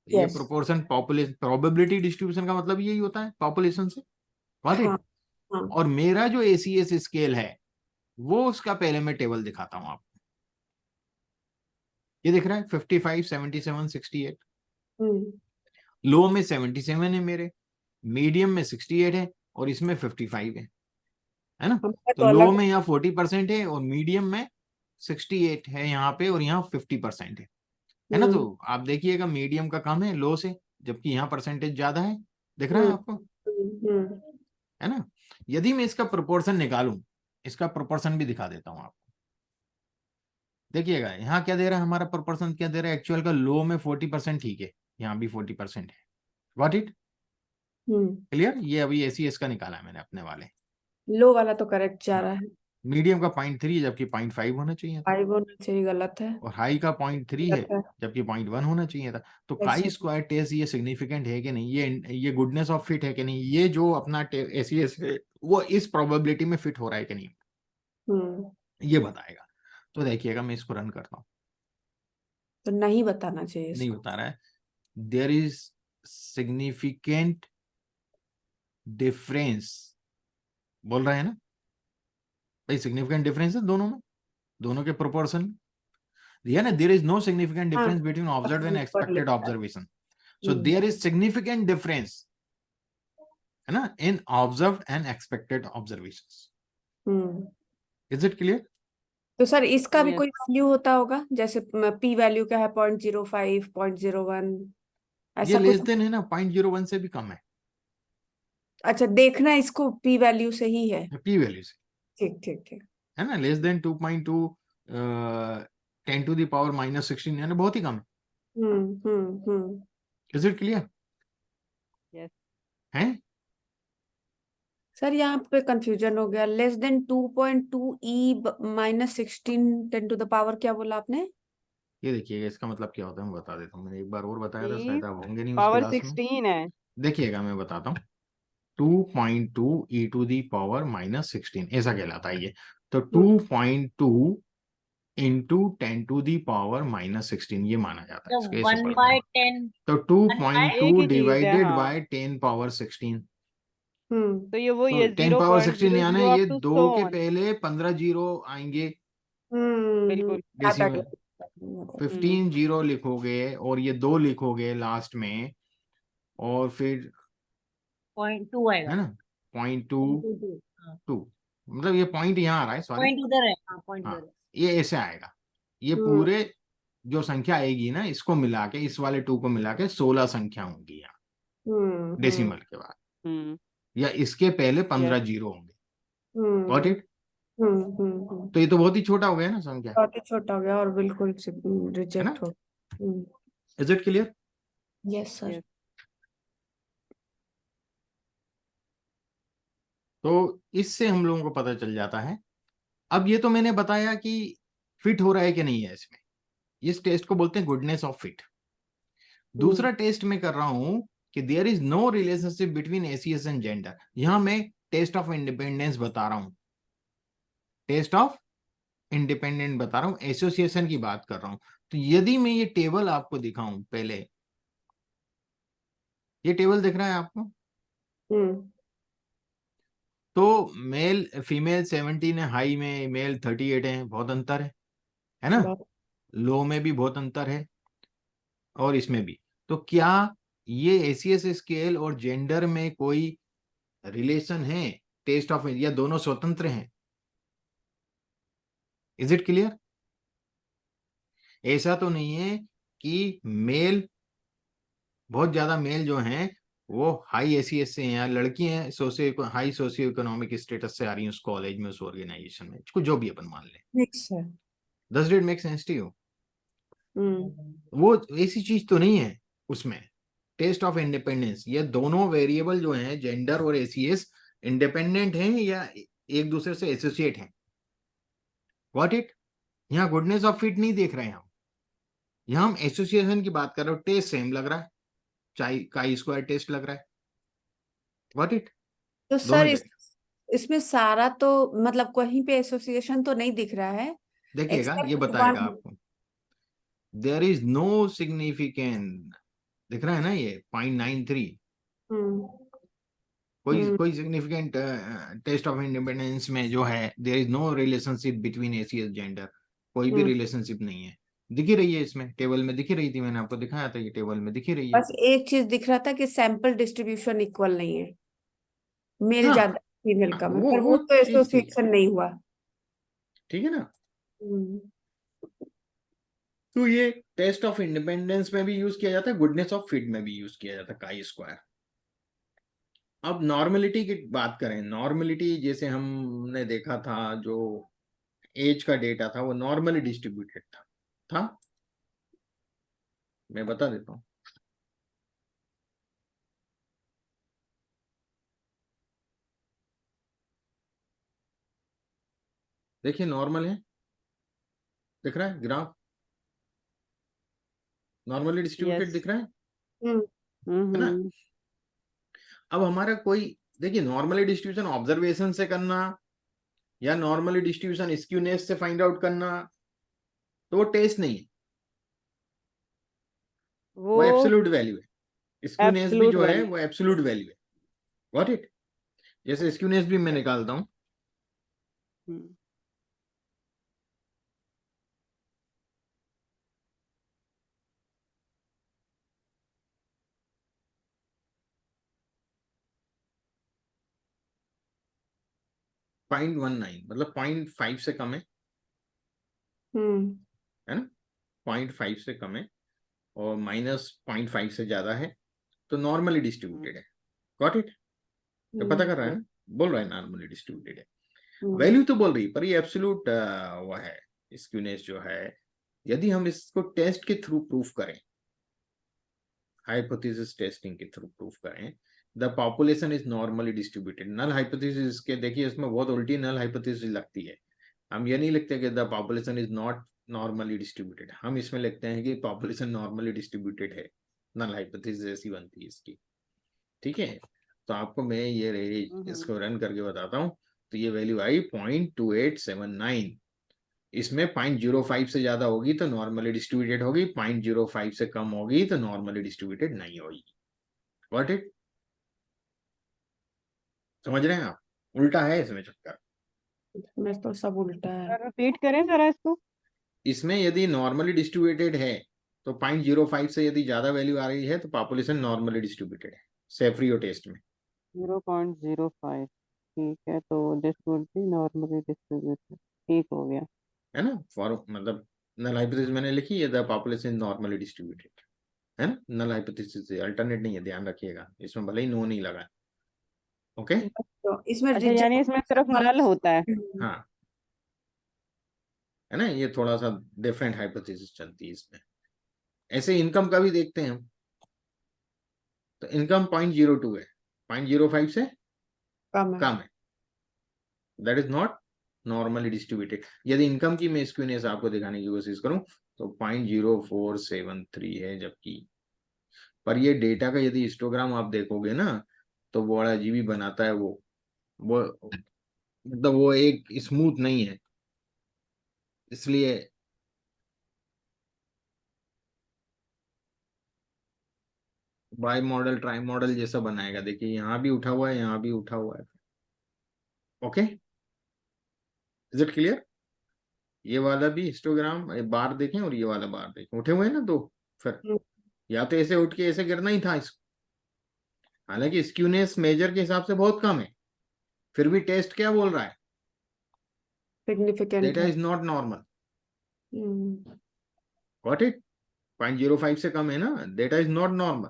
ये yes. Proportion population, probability distribution का मतलब यही होता है पॉपुलेशन से, गॉट हाँ इट। हाँ। और मेरा जो ACS स्केल है वो उसका पहले मैं टेबल दिखाता हूं आपको। ये दिख रहा है 55, 77, 68। हम्म। लो में 77 है मेरे, मीडियम में 68 है, और इसमें 55 है ना। हमारा तो तो लो अलग। में यहाँ 40% है और मीडियम में 68 है यहाँ पे, और यहाँ 50% है ना। हम्म तो आप देखिएगा मीडियम का कम है लो से, जबकि यहाँ परसेंटेज ज्यादा है, दिख रहा है हम्म आपको, हम्म। है ना। यदि मैं इसका प्रोपोर्शन निकालूं, इसका प्रोपोर्शन भी दिखा देता हूं आपको। देखिएगा यहाँ क्या दे रहा है, हमारा प्रोपोर्शन क्या दे रहा है, एक्चुअल का लो में 40% ठीक है, यहाँ भी 40% है। Got it? क्लियर? ये अभी एसीएस का निकाला है मैंने अपने वाले। लो वाला तो करेक्ट जा रहा है, मीडियम का 0.3 है जबकि 0.5 होना चाहिए था, 5 होना चाहिए, गलत है, और हाई का 0.3 है गलत है। जबकि 0.1 होना चाहिए था। तो काई ऐसे स्क्वायर टेस्ट ये सिग्निफिकेंट है कि नहीं, ये गुडनेस ऑफ फिट है कि नहीं, ये जो अपना एसीएस है वो इस प्रोबेबिलिटी में फिट हो रहा है कि नहीं, ये बताएगा। तो देखिएगा मैं इसको रन करता हूँ, तो नहीं बताना चाहिए नहीं इसको। बता रहा है। देयर इज सिग्निफिकेंट डिफरेंस बोल रहा है ना भाई, सिग्निफिकेंट डिफरेंस है दोनों में, दोनों के प्रोपोर्शन दिया ना। देयर इज नो सिग्निफिकेंट हाँ, डिफरेंस बिटवीन ऑब्जर्व्ड एंड ऊपर एक्सपेक्टेड लिखा है। Observation, so there is significant difference, है ना, in observed and expected observations. Is it clear? तो सर इसका भी यस, कोई वैल्यू होता होगा, जैसे पी वैल्यू क्या है, 0.05, 0.01, ये ऐसा लेस कुछ? देन है ना, 0.01 से भी कम है अच्छा, देखना इसको पी वैल्यू से ही है। पी वैल्यू से, ठीक ठीक ठीक। है ना। Less than 2.2 10 to the power -16 यानी बहुत ही कम है। Hmm. Is it clear? Yes. है? सर यहाँ पे कंफ्यूजन हो गया, less than 2.2 e -16 10 to the power, क्या बोला आपने? ये देखिएगा इसका मतलब क्या होता है, मैं बता देता हूँ, मैंने एक बार और बताया था, ई शायद आप होंगे नहीं उस पावर क्लास में। 16 है। देखिएगा मैं बताता हूँ, 2.2 ई टू दी पावर -16 ऐसा कहलाता है ये। तो 2.2 इंटू 10 टू दी पावर -16 ये माना जाता है तो इसको, ये 1 सिंपल by फॉर्म। 10, तो 1 by 2.2 एक ही चीज है, डिवाइडेड हाँ। बाय 10 पावर 16, हम्म तो ये वही तो है, 10 जीरो पावर पॉइंट 16 जीरो यानी जीरो अप ये टू दो सो के ऑन। पहले 15 जीरो आएंगे बिल्कुल। आता डेसिमल, गया। 15 जीरो लिखोगे और ये 2 लिखोगे लास्ट में, और फिर 0.2 आएगा, है ना 0.2 0.22, हाँ, 2, मतलब ये पॉइंट यहाँ आ रहा है, सॉरी। पॉइंट उधर है, हाँ, पॉइंट हाँ, उधर है। ये ऐसे आएगा, ये हम्म पूरे जो संख्या आएगी ना इसको मिला के, इस वाले 2 को मिला के 16 संख्या होंगी यहाँ हम्म डेसिमल के बाद, हम्म। या इसके पहले 15 यस। जीरो होंगे। Got hmm it? तो ये तो बहुत ही छोटा हो गया ना संख्या, बहुत ही छोटा हो गया और बिल्कुल है ना। रिजेक्ट हो। Is it clear? Yes sir. Yes. तो इससे हम लोगों को पता चल जाता है। अब ये तो मैंने बताया कि फिट हो रहा है कि नहीं है इसमें, इस टेस्ट को बोलते हैं गुडनेस ऑफ फिट। दूसरा टेस्ट मैं कर रहा हूं कि there is no relationship between ACS and gender. यहां मैं टेस्ट ऑफ इंडिपेंडेंस बता रहा हूं, टेस्ट ऑफ इंडिपेंडेंट बता रहा हूं, एसोसिएशन की बात कर रहा हूं। तो यदि मैं ये टेबल आपको दिखाऊं, पहले ये टेबल दिख रहा है आपको, हम्म तो मेल फीमेल 17 है, हाई में मेल 38 है, बहुत अंतर है ना। बहुत। लो में भी बहुत अंतर है और इसमें भी। तो क्या ये एसीएस स्केल और जेंडर में कोई रिलेशन है टेस्ट ऑफ, या दोनों स्वतंत्र हैं? Is it clear? ऐसा तो नहीं है कि मेल, बहुत ज्यादा मेल जो हैं वो हाई एसीएस से हैं, या लड़की हैं socio high socio economic status से आ रही हैं उस कॉलेज में, उस ऑर्गेनाइजेशन में, कुछ जो भी अपन मान लें। मिक्स है। Does it make sense to you? Hmm वो ऐसी चीज तो नहीं है उसमें। टेस्ट ऑफ इंडिपेंडेंस, ये दोनों वेरिएबल जो हैं जेंडर और एसीएस इंडिपेंडेंट हैं या एक दूसरे से एसोसिएट हैं। What it? यहाँ गुडनेस ऑफ फिट नहीं देख रहे हैं हम, यहाँ हम एसोसिएशन की बात कर रहे हो। टेस्ट सेम लग रहा है, चाई काई स्क्वायर टेस्ट लग रहा है। What it? तो दोनों सर जगह इसमें सारा तो मतलब कहीं पे एसोसिएशन तो नहीं दिख रहा है, देखिएगा ये एक्सेप्ट बताएगा वन। आपको। देयर इज नो सिग्निफिकेंट, दिख रहा है ना ये 0.93, हम्म कोई हम्म कोई सिग्निफिकेंट टेस्ट ऑफ इंडिपेंडेंस में जो है, there is no relationship between ACS gender, कोई भी हम्म रिलेशनशिप नहीं है। दिखी रही है इसमें, टेबल में दिखी रही थी, मैंने आपको दिखाया था, ये टेबल में दिखी रही है। बस एक चीज दिख रहा था कि सैंपल डिस्ट्रीब्यूशन इक्वल नहीं है, मेल हाँ, ज्यादा फीमेल कम है, पर वो वो तो चीज ठीक है, एसोसिएशन नहीं हुआ। ठीक है ना। हम्म तो ये टेस्ट ऑफ इंडिपेंडेंस में भी यूज किया जाता है, गुडनेस ऑफ फिट में भी यूज किया जाता है, काई स्क्वायर। अब नॉर्मलिटी की बात करें, नॉर्मलिटी जैसे हमने देखा था, जो एज का डेटा था वो नॉर्मली डिस्ट्रीब्यूटेड था। मैं बता देता हूँ। देखिए नॉर्मल है, दिख रहा है ग्राफ, नॉर्मली डिस्ट्रीब्यूटेड यस। दिख रहा है ना। हम्म। अब हमारा कोई, देखिए नॉर्मली डिस्ट्रीब्यूशन ऑब्जर्वेशन से करना या नॉर्मली डिस्ट्रीब्यूशन स्क्यूनेस से फाइंड आउट करना, तो वो टेस्ट नहीं है, वो वो एब्सोल्यूट वैल्यू है। स्क्यूनेस भी एब्सोल्यूट जो है वैल्यू। वो एब्सोल्यूट वैल्यू है। Got it. जैसे स्क्यूनेस भी मैं निकालता हूँ, हम्म। 0.19 मतलब 0.5 से कम हम्म है ना, 0.5 से कम है, और -0.5 से ज्यादा है तो नॉर्मली डिस्ट्रीब्यूटेड है। Got it. तो पता कर रहा है हम्म ना, बोल रहा है नॉर्मली डिस्ट्रीब्यूटेड है। हम्म। वैल्यू तो बोल रही है, पर ये एब्सोल्यूट वो है स्क्यूनेस जो है। यदि हम इसको टेस्ट के थ्रू प्रूफ करें, हाइपोथेसिस टेस्टिंग के थ्रू प्रूफ करें, the population is normally distributed, null hypothesis के देखिए इसमें बहुत उल्टी नल हाइपोथेसिस लगती है। हम ये नहीं लिखते कि the population is not normally distributed, हम इसमें लिखते हैं कि पॉपुलेशन नॉर्मली डिस्ट्रीब्यूटेड है। नल हाइपोथेसिस ऐसी बनती है इसकी। ठीक है, तो आपको मैं ये इसको रन करके बताता हूँ। तो ये वैल्यू आई 0.2879। इसमें 0.05 से ज्यादा होगी तो नॉर्मली डिस्ट्रीब्यूटेड होगी, 0.05 से कम होगी तो नॉर्मली डिस्ट्रीब्यूटेड नहीं होगी। व्हाट इट, समझ रहे हैं आप? उल्टा है इसमें चक्कर। इसमें तो सब उल्टा है। सर रिपीट करें जरा इसको। इसमें यदि नॉर्मली डिस्ट्रीब्यूटेड है तो 0.05 से यदि ज्यादा वैल्यू आ रही है तो पॉपुलेशन नॉर्मली डिस्ट्रीब्यूटेड है, सेफ्रियो टेस्ट में। 0.05। ठीक है, तो this would be normally distributed. ठीक हो गया। है ना, फॉर मतलब नल हाइपोथेसिस मैंने लिखी है, द पॉपुलेशन नॉर्मली डिस्ट्रीब्यूटेड, है ना। नल हाइपोथेसिस अल्टरनेट नहीं है, ध्यान रखिएगा, इसमें भले ही नो नहीं लगा। ओके। तो इसमें अच्छा, यानी रिजेक्ट। इसमें सिर्फ नल होता है। हाँ, है ना, ये थोड़ा सा डिफरेंट हाइपोथेसिस चलती है इसमें। ऐसे इनकम का भी देखते हैं हम। तो इनकम 0.02 है, 0.05 से कम है। कम है, that is not normally distributed. यदि इनकम की मैं स्क्यूनेस आपको दिखाने की कोशिश करूं तो 0.0473 है, जबकि पर ये डेटा का यदि हिस्टोग्राम आप देखोगे ना तो वो बड़ा अजीब ही बनाता है। वो मतलब वो एक स्मूथ नहीं है, इसलिए बाई मॉडल ट्राई मॉडल जैसा बनाएगा। देखिए यहाँ भी उठा हुआ है, यहाँ भी उठा हुआ है। Okay, is it clear? ये वाला भी हिस्टोग्राम बार देखें और ये वाला बार देखें, उठे हुए हैं ना दो। फिर हम्म, या तो ऐसे उठ के ऐसे गिरना ही था इसको। हालांकि स्क्यूनेस मेजर के हिसाब से बहुत कम है, फिर भी टेस्ट क्या बोल रहा है? सिग्निफिकेंट डेटा है। Is not normal. Hmm got it. 0.05 से कम है ना, डेटा इज नॉट नॉर्मल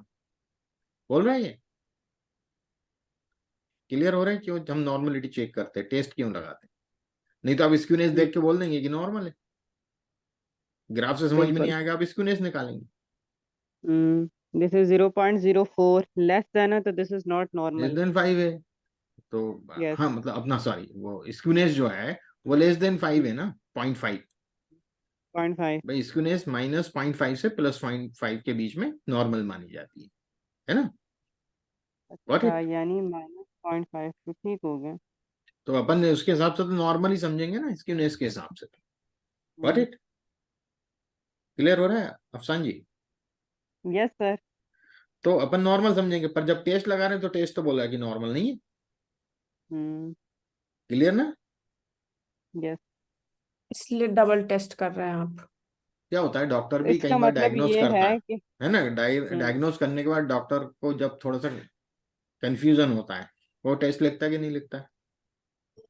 बोल रहा है ये। क्लियर हो रहा है क्यों हम नॉर्मलिटी चेक करते हैं, टेस्ट क्यों लगाते हैं? नहीं तो आप स्क्यूनेस देख के बोल देंगे कि नॉर्मल है, ग्राफ से समझ में नहीं बिल्कुल। आएगा, आप स्क्यूनेस निकालेंगे। दिस इज 0.04 लेस देन है, तो this is not less normal. Then 5 है तो यस। हाँ, मतलब अपना सॉरी वो स्क्यूनेस जो है वो लेस देन 5 है ना, 0.5। 0.5। भाई स्क्यूनेस -0.5 से +0.5 के बीच में नॉर्मल मानी जाती है ना। गॉट अच्छा, इट। यानी -0.5, तो ठीक हो गया। तो अपन ने उसके हिसाब से तो नॉर्मल ही समझेंगे ना, स्क्यूनेस के हिसाब से। Got hmm. इट। क्लियर हो रहा है अफसान जी? Yes sir. तो अपन नॉर्मल समझेंगे, पर जब टेस्ट लगा रहे हैं तो टेस्ट तो बोला कि नॉर्मल नहीं है। हम्म। क्लियर ना? यस। इसलिए डबल टेस्ट कर रहे हैं आप। क्या होता है, डॉक्टर तो भी कई इसका बार मतलब डायग्नोस ये करता है कि है ना। हम्म डायग्नोस करने के बाद डॉक्टर को जब थोड़ा सा कंफ्यूजन होता है, वो टेस्ट लिखता है कि नहीं लिखता है?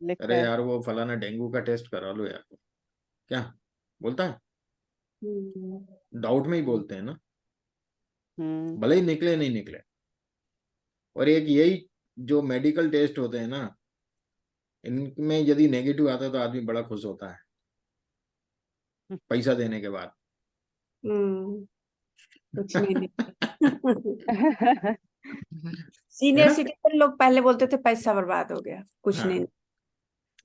लिखता अरे है। यार वो फलाना डेंगू का टेस्ट करा लो यार, क्या बोलता है? हम्म डाउट में ही हम्म बोलते हैं ना, हम्म। भले ही निकले नहीं निकले। और एक यही जो मेडिकल टेस्ट होते हैं ना, इनमें यदि नेगेटिव आता है तो आदमी बड़ा खुश होता है पैसा देने के बाद। कुछ नहीं है सीनियर ना? सिटीजन लोग पहले बोलते थे पैसा बर्बाद हो गया, कुछ नहीं। हाँ,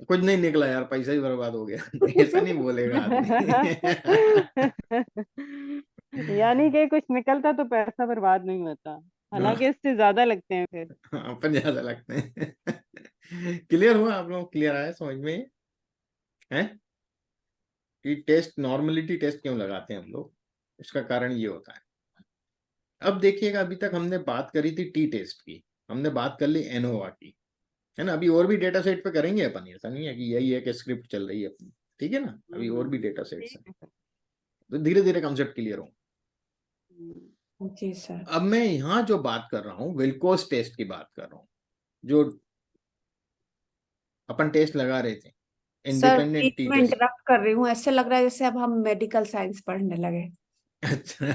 कुछ नहीं निकला यार, पैसा ही बर्बाद हो गया। ऐसा नहीं बोलेगा आदमी। यानी कि कुछ निकलता तो पैसा बर्बाद नहीं होता, हालांकि इससे ज्यादा लगते हैं फिर। अपन ज्यादा लगते हैं। क्लियर हुआ आप लोग? क्लियर आया समझ में है कि टेस्ट, नॉर्मलिटी टेस्ट क्यों लगाते हैं हम लोग? इसका कारण ये होता है। अब देखिएगा, अभी तक हमने बात करी थी टी टेस्ट की, हमने बात कर ली एनोवा की, है ना? अभी और भी डेटा सेट पे करेंगे अपन, ऐसा नहीं है कि यही है कि स्क्रिप्ट चल रही है अपनी, ठीक है ना? अभी और भी डेटा सेट्स ठीक हैं, है सर। तो धीरे धीरे कॉन्सेप्ट क्लियर हो। जी सर। अब मैं यहाँ जो बात कर रहा हूँ विल्कोस टेस्ट की बात कर रहा हूँ, जो अपन टेस्ट लगा रहे थे, सर इंडिपेंडेंट बीच टी में टेस्ट। इंटरप्ट कर रही हूँ, ऐसे लग रहा है जैसे अब हम मेडिकल साइंस पढ़ने लगे। अच्छा।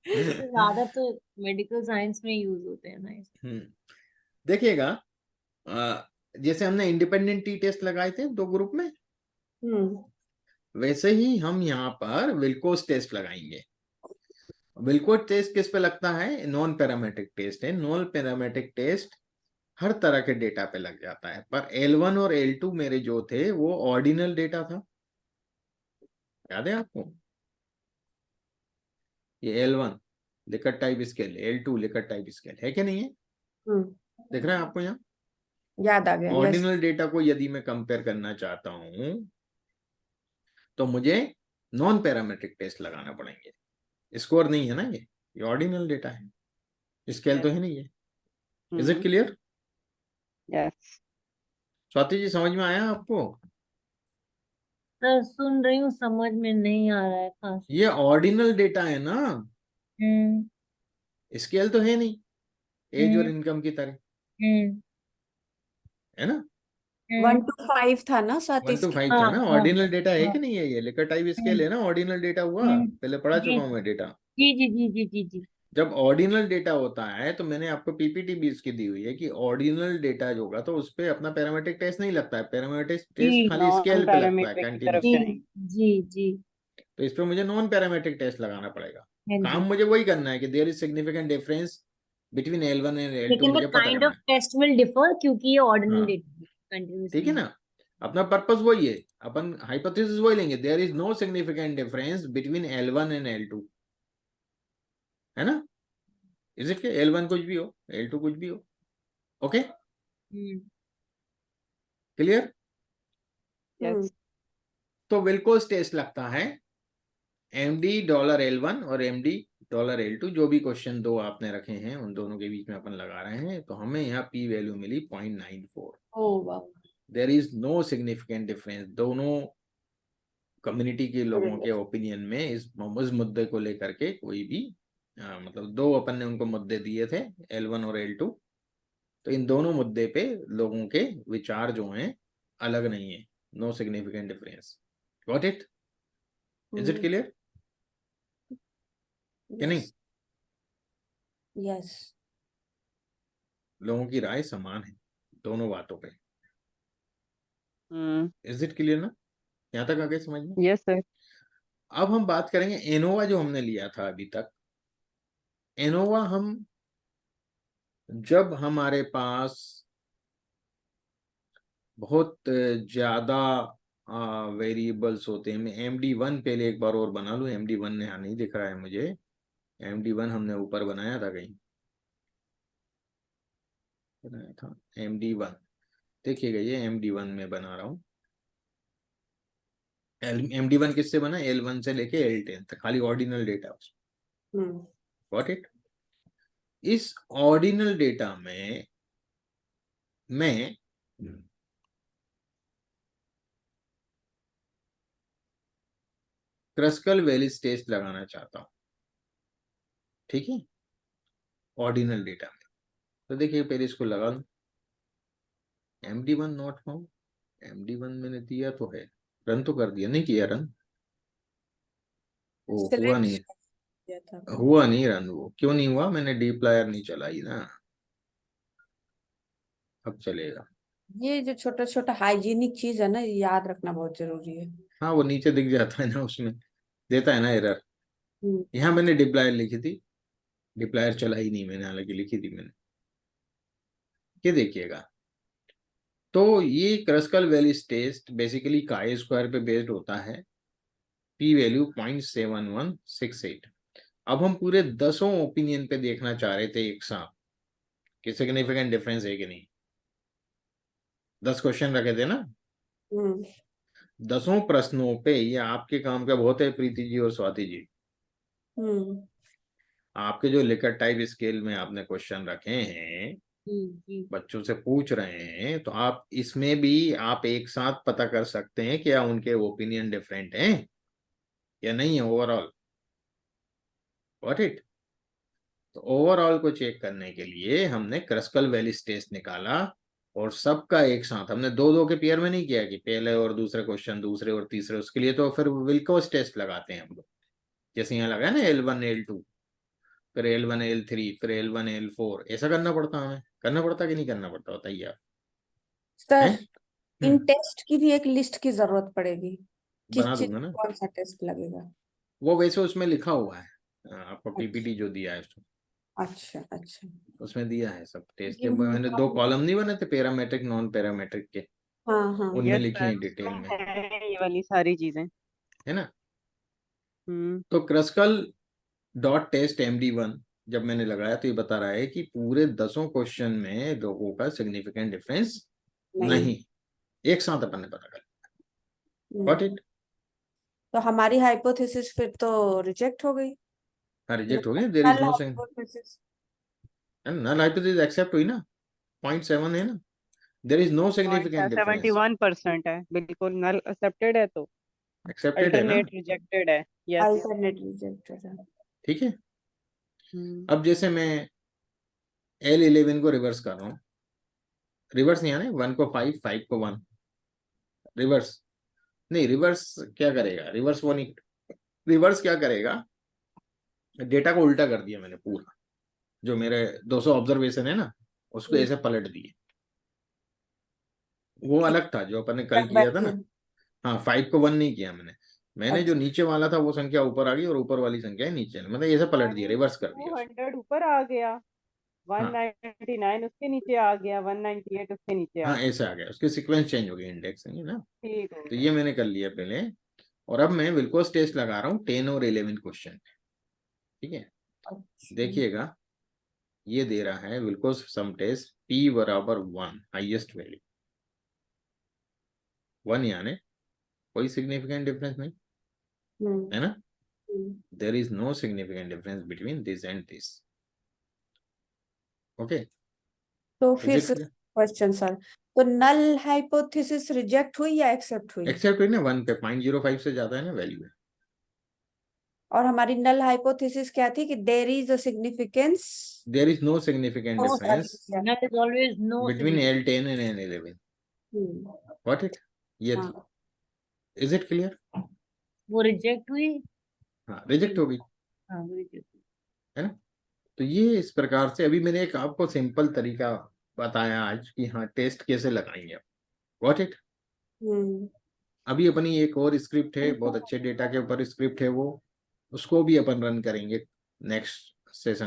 ज्यादा तो मेडिकल साइंस में यूज होते हैं ना इसमें। देखिएगा, जैसे हमने इंडिपेंडेंट टी टेस्ट लगाए थे 2 ग्रुप में, वैसे ही हम यहाँ पर विल्कोस टेस्ट लगाएंगे। विल्कोस टेस्ट किस पे लगता है? नॉन पैरामेट्रिक टेस्ट है। नॉन पैरामेट्रिक टेस्ट हर तरह के डेटा पे लग जाता है, पर L1 और L2 मेरे जो थे वो ऑर्डिनल डेटा था, याद है आपको? ये L1 Likert type scale, L2 Likert type scale है कि नहीं है? दिख रहा है आपको यहाँ? याद आ गया, यस। ऑर्डिनल डेटा को यदि मैं कंपेयर करना चाहता हूं तो मुझे नॉन पैरामेट्रिक टेस्ट लगाना पड़ेंगे। स्कोर नहीं है ना, ये ऑर्डिनल डेटा है, स्केल तो है नहीं है। Is it clear? Yes. Swati ji समझ में आया आपको? सर सुन रही हूँ, समझ में नहीं आ रहा है खास। ये ऑर्डिनल डेटा है ना, हम्म स्केल तो है नहीं एज और हम्म इनकम की तरह, हम्म है ना? 1 to 5 था ना साथ 1 to इसकी। 5 हाँ था ना, हाँ ऑर्डिनल डेटा है हाँ। कि नहीं है? ये लिकर टाइप स्केल हम्म है ना, ऑर्डिनल डेटा हुआ, हम्म, पहले पढ़ा जी चुका हूं मैं डेटा। जी जी जी जी जी जी। जब ऑर्डिनल डेटा होता है तो मैंने आपको पीपीटी भी इसकी दी हुई है कि ऑर्डिनल डेटा जो होगा तो उस पर अपना पैरामेट्रिक टेस्ट नहीं लगता है, पैरामेट्रिक टेस्ट जी खाली नॉन स्केल पे लगता है पैरामीट्रिक की तरफ जी कंटिन्यूसली। जाएंगे। जी जी। तो इस पर मुझे नॉन पैरामेट्रिक टेस्ट लगाना पड़ेगा। हाँ काम जी। मुझे वही करना है कि there is significant difference between L1 and L2, लेकिन द मुझे पता काइंड करना ऑफ है। टेस्ट विल डिफर क्योंकि ये ऑर्डिनल हाँ, डेटा ठीक है कंटिन्यूसली। ना? अपना पर्पस वही है, अपन हाइपोथेसिस वही लेंगे, there is no significant difference between L1 and L2, है ना? इज इट के L1 कुछ भी हो, L2 कुछ भी हो, ओके? क्लियर? यस। तो विल्कोस टेस्ट लगता है $L1 और $L2, जो भी क्वेश्चन दो आपने रखे हैं उन दोनों के बीच में अपन लगा रहे हैं, तो हमें यहाँ पी वैल्यू मिली 0.94। ओह वाह। There is no significant difference, दोनों कम्युनिटी के लोगों के ओपिनियन में इस मुद्दे को लेकर के कोई भी मतलब 2 अपन ने उनको मुद्दे दिए थे, L1 और L2, तो इन दोनों मुद्दे पे लोगों के विचार जो हैं अलग नहीं है, no significant difference. Got it? Is it clear कि नहीं? यस। लोगों की राय समान है दोनों बातों पे। हम्म। इज इट क्लियर ना? यहाँ तक आ गए समझ में? Yes sir. अब हम बात करेंगे एनोवा जो हमने लिया था अभी तक। एनोवा हम जब हमारे पास बहुत ज्यादा वेरिएबल्स होते हैं, मैं MD1 पहले एक बार और बना लूं, MD1 यहाँ नहीं दिख रहा है मुझे, MD1 हमने ऊपर बनाया था, कहीं बनाया था MD1, देखिएगा ये MD1 में बना रहा हूँ। MD1 किससे बना? L1 से लेके L10 तक, खाली ऑर्डिनल डेटा उसमें। Got it? इस ऑर्डिनल डेटा में मैं क्रस्कल वेलिस टेस्ट लगाना चाहता हूं, ठीक है, ऑर्डिनल डेटा में। तो देखिए पहले इसको लगा लूं, MD1 नॉट फाउंड, MD1 मैंने दिया तो है, रन तो कर दिया, नहीं किया रन, वो हुआ नहीं सिलेक्ट है। किया था। हुआ नहीं रन, वो क्यों नहीं हुआ, मैंने डीप्लायर नहीं चलाई ना, अब चलेगा। ये जो छोटा छोटा हाइजीनिक चीज है ना, ये याद रखना बहुत जरूरी है। हाँ वो नीचे दिख जाता है ना, उसमें देता है ना एरर। हम्म। यहाँ मैंने डिप्लायर लिखी थी, डिप्लायर चलाई नहीं मैंने, हालांकि लिखी थी मैंने। ये देखिएगा, तो ये क्रस्कल वेलिस टेस्ट बेसिकली काई स्क्वायर पे बेस्ड होता है, पी वैल्यू 0.7168। अब हम पूरे 10 ओपिनियन पे देखना चाह रहे थे एक साथ कि सिग्निफिकेंट डिफरेंस है कि नहीं। 10 क्वेश्चन रखे थे ना, हम्म। 10 प्रश्नों पे ये आपके काम का बहुत है प्रीति जी और स्वाति जी। हम्म। आपके जो लिकर टाइप स्केल में आपने क्वेश्चन रखे हैं, बच्चों से पूछ रहे हैं, तो आप इसमें भी आप एक साथ पता कर सकते हैं क्या उनके ओपिनियन डिफरेंट हैं या नहीं है ओवरऑल। Got it. तो ओवरऑल को चेक करने के लिए हमने क्रस्कल वेलिस टेस्ट निकाला, और सबका एक साथ हमने दो दो के पेयर में नहीं किया कि पहले और दूसरे क्वेश्चन, दूसरे और तीसरे। उसके लिए तो फिर विल्कोस टेस्ट लगाते हैं हम लोग, जैसे यहाँ लगा ना L1 L2, फिर L1 L3, फिर L1 L4, ऐसा करना पड़ता हमें, करना पड़ता कि नहीं करना पड़ता, बताइए आप। सर, हैं? इन टेस्ट की भी एक लिस्ट की जरूरत पड़ेगी, किस बना चीज दूंगा में ना, कौन सा टेस्ट लगेगा। वो वैसे उसमें लिखा हुआ है, आपको अच्छा पीपीटी जो दिया है उसमें, अच्छा अच्छा। उसमें दिया है सब टेस्ट के। ये मैंने 2 कॉलम नहीं बने थे, पैरामेट्रिक नॉन पैरामेट्रिक के, हाँ हाँ। उनमें यस लिखी सर, है डिटेल उसमें में, है ये वाली सारी चीजें। है ना। हम्म। तो क्रस्कल डॉट टेस्ट MD1 जब मैंने लगाया तो ये बता रहा है कि पूरे 10 क्वेश्चन में लोगों का सिग्निफिकेंट डिफरेंस नहीं। नहीं, एक साथ अपन ने पता कर। Got hmm. इट। तो हमारी हाइपोथेसिस फिर तो रिजेक्ट हो गई। हाँ रिजेक्ट हो गया, there is no sign, hypothesis. Null hypothesis accept हुई ना, 0.7 है ना, there is no point significant difference, 71% है, बिल्कुल नल एक्सेप्टेड है, तो एक्सेप्टेड है ना। अल्टरनेट रिजेक्टेड है। यस। अल्टरनेट रिजेक्टेड है। ठीक है। हम्म। अब जैसे मैं L11 को रिवर्स कर रहा हूँ, रिवर्स नहीं आने, 1 को 5, 5 को 1, रिवर्स नहीं, रिवर्स क्या करेगा, रिवर्स वो नहीं, रिवर्स क्या करेगा, डेटा को उल्टा कर दिया मैंने पूरा, जो मेरे 200 ऑब्जर्वेशन है ना, उसको हम्म। ऐसे पलट दिए। वो ठीक। अलग था जो अपन ने कल अलग किया था ना। वैल्यू। हाँ 5 को 1 नहीं किया मैंने, मैंने जो अच्छा। नीचे वाला था वो संख्या ऊपर आ गई और ऊपर वाली संख्या नीचे, मतलब ऐसे पलट दिया, माइनस रिवर्स कर दिया उसको। 200 ऊपर आ गया, हाँ 199 उसके नीचे आ गया, 198 उसके नीचे आ हाँ गया। ऐसे आ गया, उसके सीक्वेंस चेंज हो गए, इंडेक्स है ना। ठीक हो तो गया। ये मैंने कर लिया पहले, और अब मैं विल्कोस टेस्ट लगा रहा हूँ 10 और 11 क्वेश्चन। ठीक है, अच्छा। देखिएगा, ये दे रहा है विल्कोस सम टेस्ट P बराबर 1, हाईएस्ट वैल्यू 1, यानी कोई सिग्निफिकेंट डिफरेंस नहीं, हम्म। है ना। Hmm. There is no significant difference between this and this. Okay, तो इज फिर इट से क्लियर। क्वेश्चन सर, तो नल हाइपोथेसिस रिजेक्ट हुई या एक्सेप्ट हुई? एक्सेप्ट हुई ना, 1 पे 0.05 से ज्यादा है ना वैल्यू है। और हमारी नल हाइपोथेसिस क्या थी कि there is a significance. There is no significant No difference significant. That is always no between significant. L10 and L11। What it, ये थी। हाँ। Is it clear. वो रिजेक्ट हुई। हाँ रिजेक्ट हो गई, हाँ वो reject हुई। है ना। तो ये इस प्रकार से, अभी मैंने एक आपको सिंपल तरीका बताया आज कि हाँ टेस्ट कैसे लगाएंगे आप। What it. हम्म। अभी अपनी एक और स्क्रिप्ट है, बहुत अच्छे डेटा के ऊपर स्क्रिप्ट है वो, उसको भी अपन रन करेंगे नेक्स्ट सेशन।